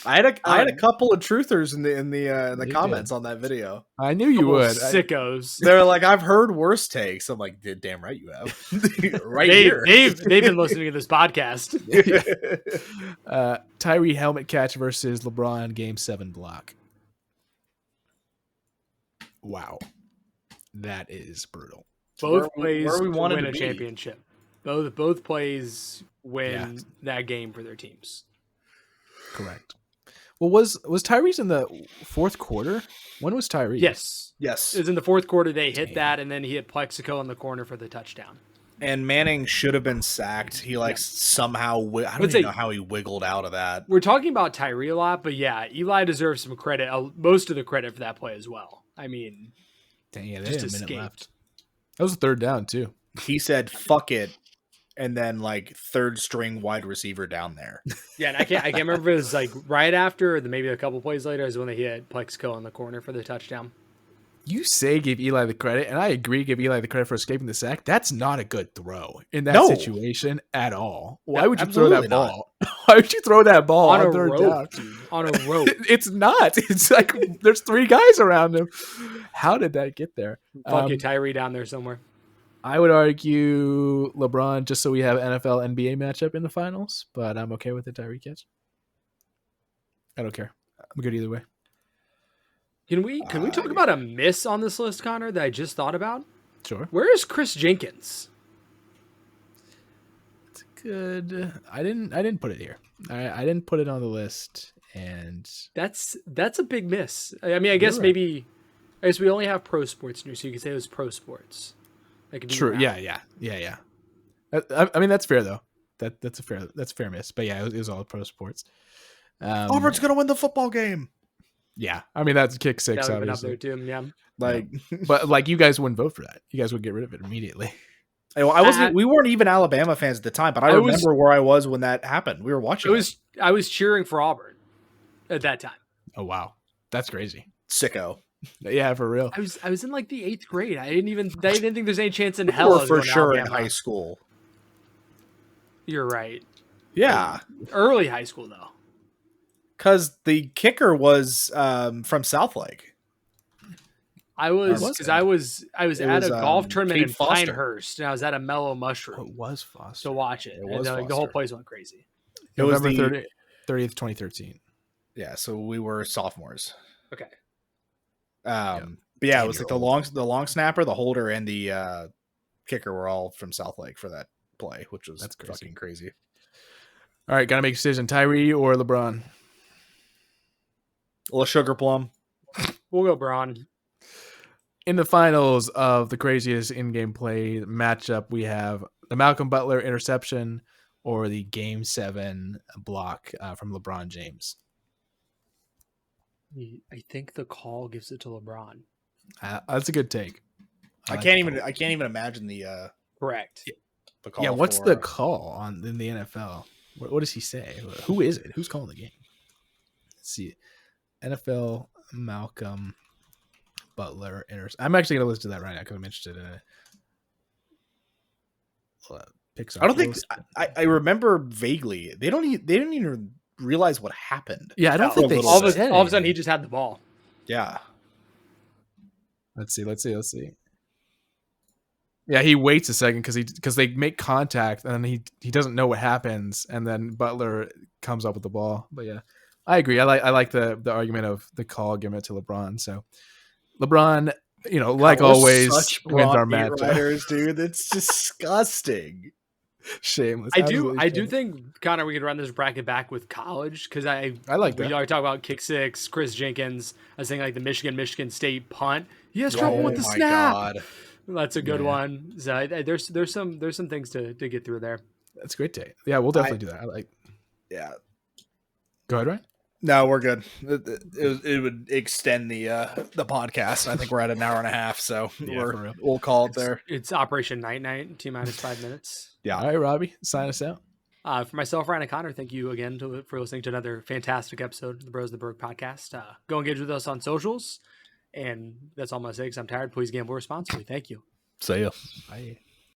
A: I had a couple of truthers in the comments on that video.
D: I knew you would.
B: Sickos.
A: They're like, I've heard worse takes. I'm like, damn right you have. Here.
B: They've been listening to this podcast.
D: Tyree helmet catch versus LeBron Game 7 block. Wow, that is brutal.
B: Both plays win a championship. Both plays win that game for their teams.
D: Correct. Well, was Tyrese in the fourth quarter? When was Tyrese?
B: Yes.
A: It
B: was in the fourth quarter. They hit that, and then he hit Plexico in the corner for the touchdown.
A: And Manning should have been sacked. He somehow I don't even know how he wiggled out of that.
B: We're talking about Tyree a lot, but yeah, Eli deserves some credit. Most of the credit for that play as well. I mean,
D: just escaped. Left. That was a third down too.
A: He said, "Fuck it." And then like third string wide receiver down there.
B: Yeah, and I can't remember if it was like right after or maybe a couple plays later is when they hit Plexico in the corner for the touchdown.
D: You say give Eli the credit, and I agree give Eli the credit for escaping the sack. That's not a good throw in that situation at all. Why would you throw that ball? Why would you throw that ball on third down?
B: On a rope.
D: It's not. It's like there's 3 guys around him. How did that get there?
B: Fuck you, Tyree down there somewhere.
D: I would argue LeBron just so we have NFL NBA matchup in the finals, but I'm okay with the Tyreek catch. I don't care. I'm good either way.
B: Can we talk about a miss on this list, Connor, that I just thought about?
D: Sure.
B: Where is Chris Jenkins?
D: It's good. I didn't put it here. I didn't put it on the list, and
B: that's a big miss. I mean, I guess we only have pro sports news, so you could say it was pro sports.
D: True. Yeah. I mean, that's fair though. That's a fair miss. But yeah, it was all pro sports.
A: Auburn's gonna win the football game.
D: Yeah, I mean that's kick 6.
B: That would have been up there too. Yeah.
D: But like you guys wouldn't vote for that. You guys would get rid of it immediately.
A: I wasn't. We weren't even Alabama fans at the time, but I remember where I was when that happened. We were watching.
B: I was cheering for Auburn at that time.
D: Oh wow, that's crazy.
A: Sicko.
D: Yeah, for real.
B: I was in like the 8th grade. I didn't think there's any chance in hell.
A: Or for sure in high school.
B: You're right.
A: Yeah,
B: early high school though.
A: Because the kicker was from Southlake.
B: I was at a golf tournament in Pinehurst, and I was at a Mellow Mushroom.
D: It was Foster
B: to watch it. And the whole place went crazy.
D: It was November 30th, 2013.
A: Yeah, so we were sophomores.
B: Okay.
A: But yeah, it was like the long snapper, the holder, and the kicker were all from Southlake for that play, which was fucking crazy.
D: All right, gotta make a decision: Tyree or LeBron.
A: A sugar plum.
B: We'll go Braun.
D: In the finals of the craziest in-game play matchup, we have the Malcolm Butler interception or the Game 7 block from LeBron James.
B: I think the call gives it to LeBron.
D: That's a good take.
A: I can't even imagine the
B: correct.
A: The call.
D: Yeah, what's the call in the NFL? What does he say? Who is it? Who's calling the game? Let's see. NFL Malcolm Butler I'm actually going to listen to that right now because I'm interested in it.
A: I don't think I remember vaguely. They didn't even realize what happened.
D: Yeah, I don't think they
B: all of a
D: said
B: sudden
D: anything.
B: he just had the ball.
A: Yeah.
D: Let's see. Yeah, he waits a second because they make contact and then he doesn't know what happens, and then Butler comes up with the ball. But yeah, I agree. I like the argument of the call giving it to LeBron. So LeBron, like always,
A: such
D: wins our
A: Bron
D: match.
A: writers, dude. It's disgusting.
D: Shameless.
B: I do think, Connor, we could run this bracket back with college because I
D: like that.
B: We already talk about kick six, Chris Jenkins. I was saying like the Michigan State punt. He has trouble with the snap.
A: God.
B: That's a good one. So there's some things to get through there.
D: That's a great day. Yeah, we'll definitely do that.
A: Yeah.
D: Go ahead, Ryan.
A: No, we're good. It would extend the podcast. I think we're at an hour and a half, so we'll call it there.
B: It's Operation Night Night, T-minus 5 minutes.
A: Yeah.
D: All right, Robbie, sign us out.
B: For myself, Ryan and Connor, thank you again for listening to another fantastic episode of the Bros of the Berg podcast. Go engage with us on socials. And that's all I'm going to say because I'm tired. Please gamble responsibly. Thank you.
A: See ya.
D: Bye.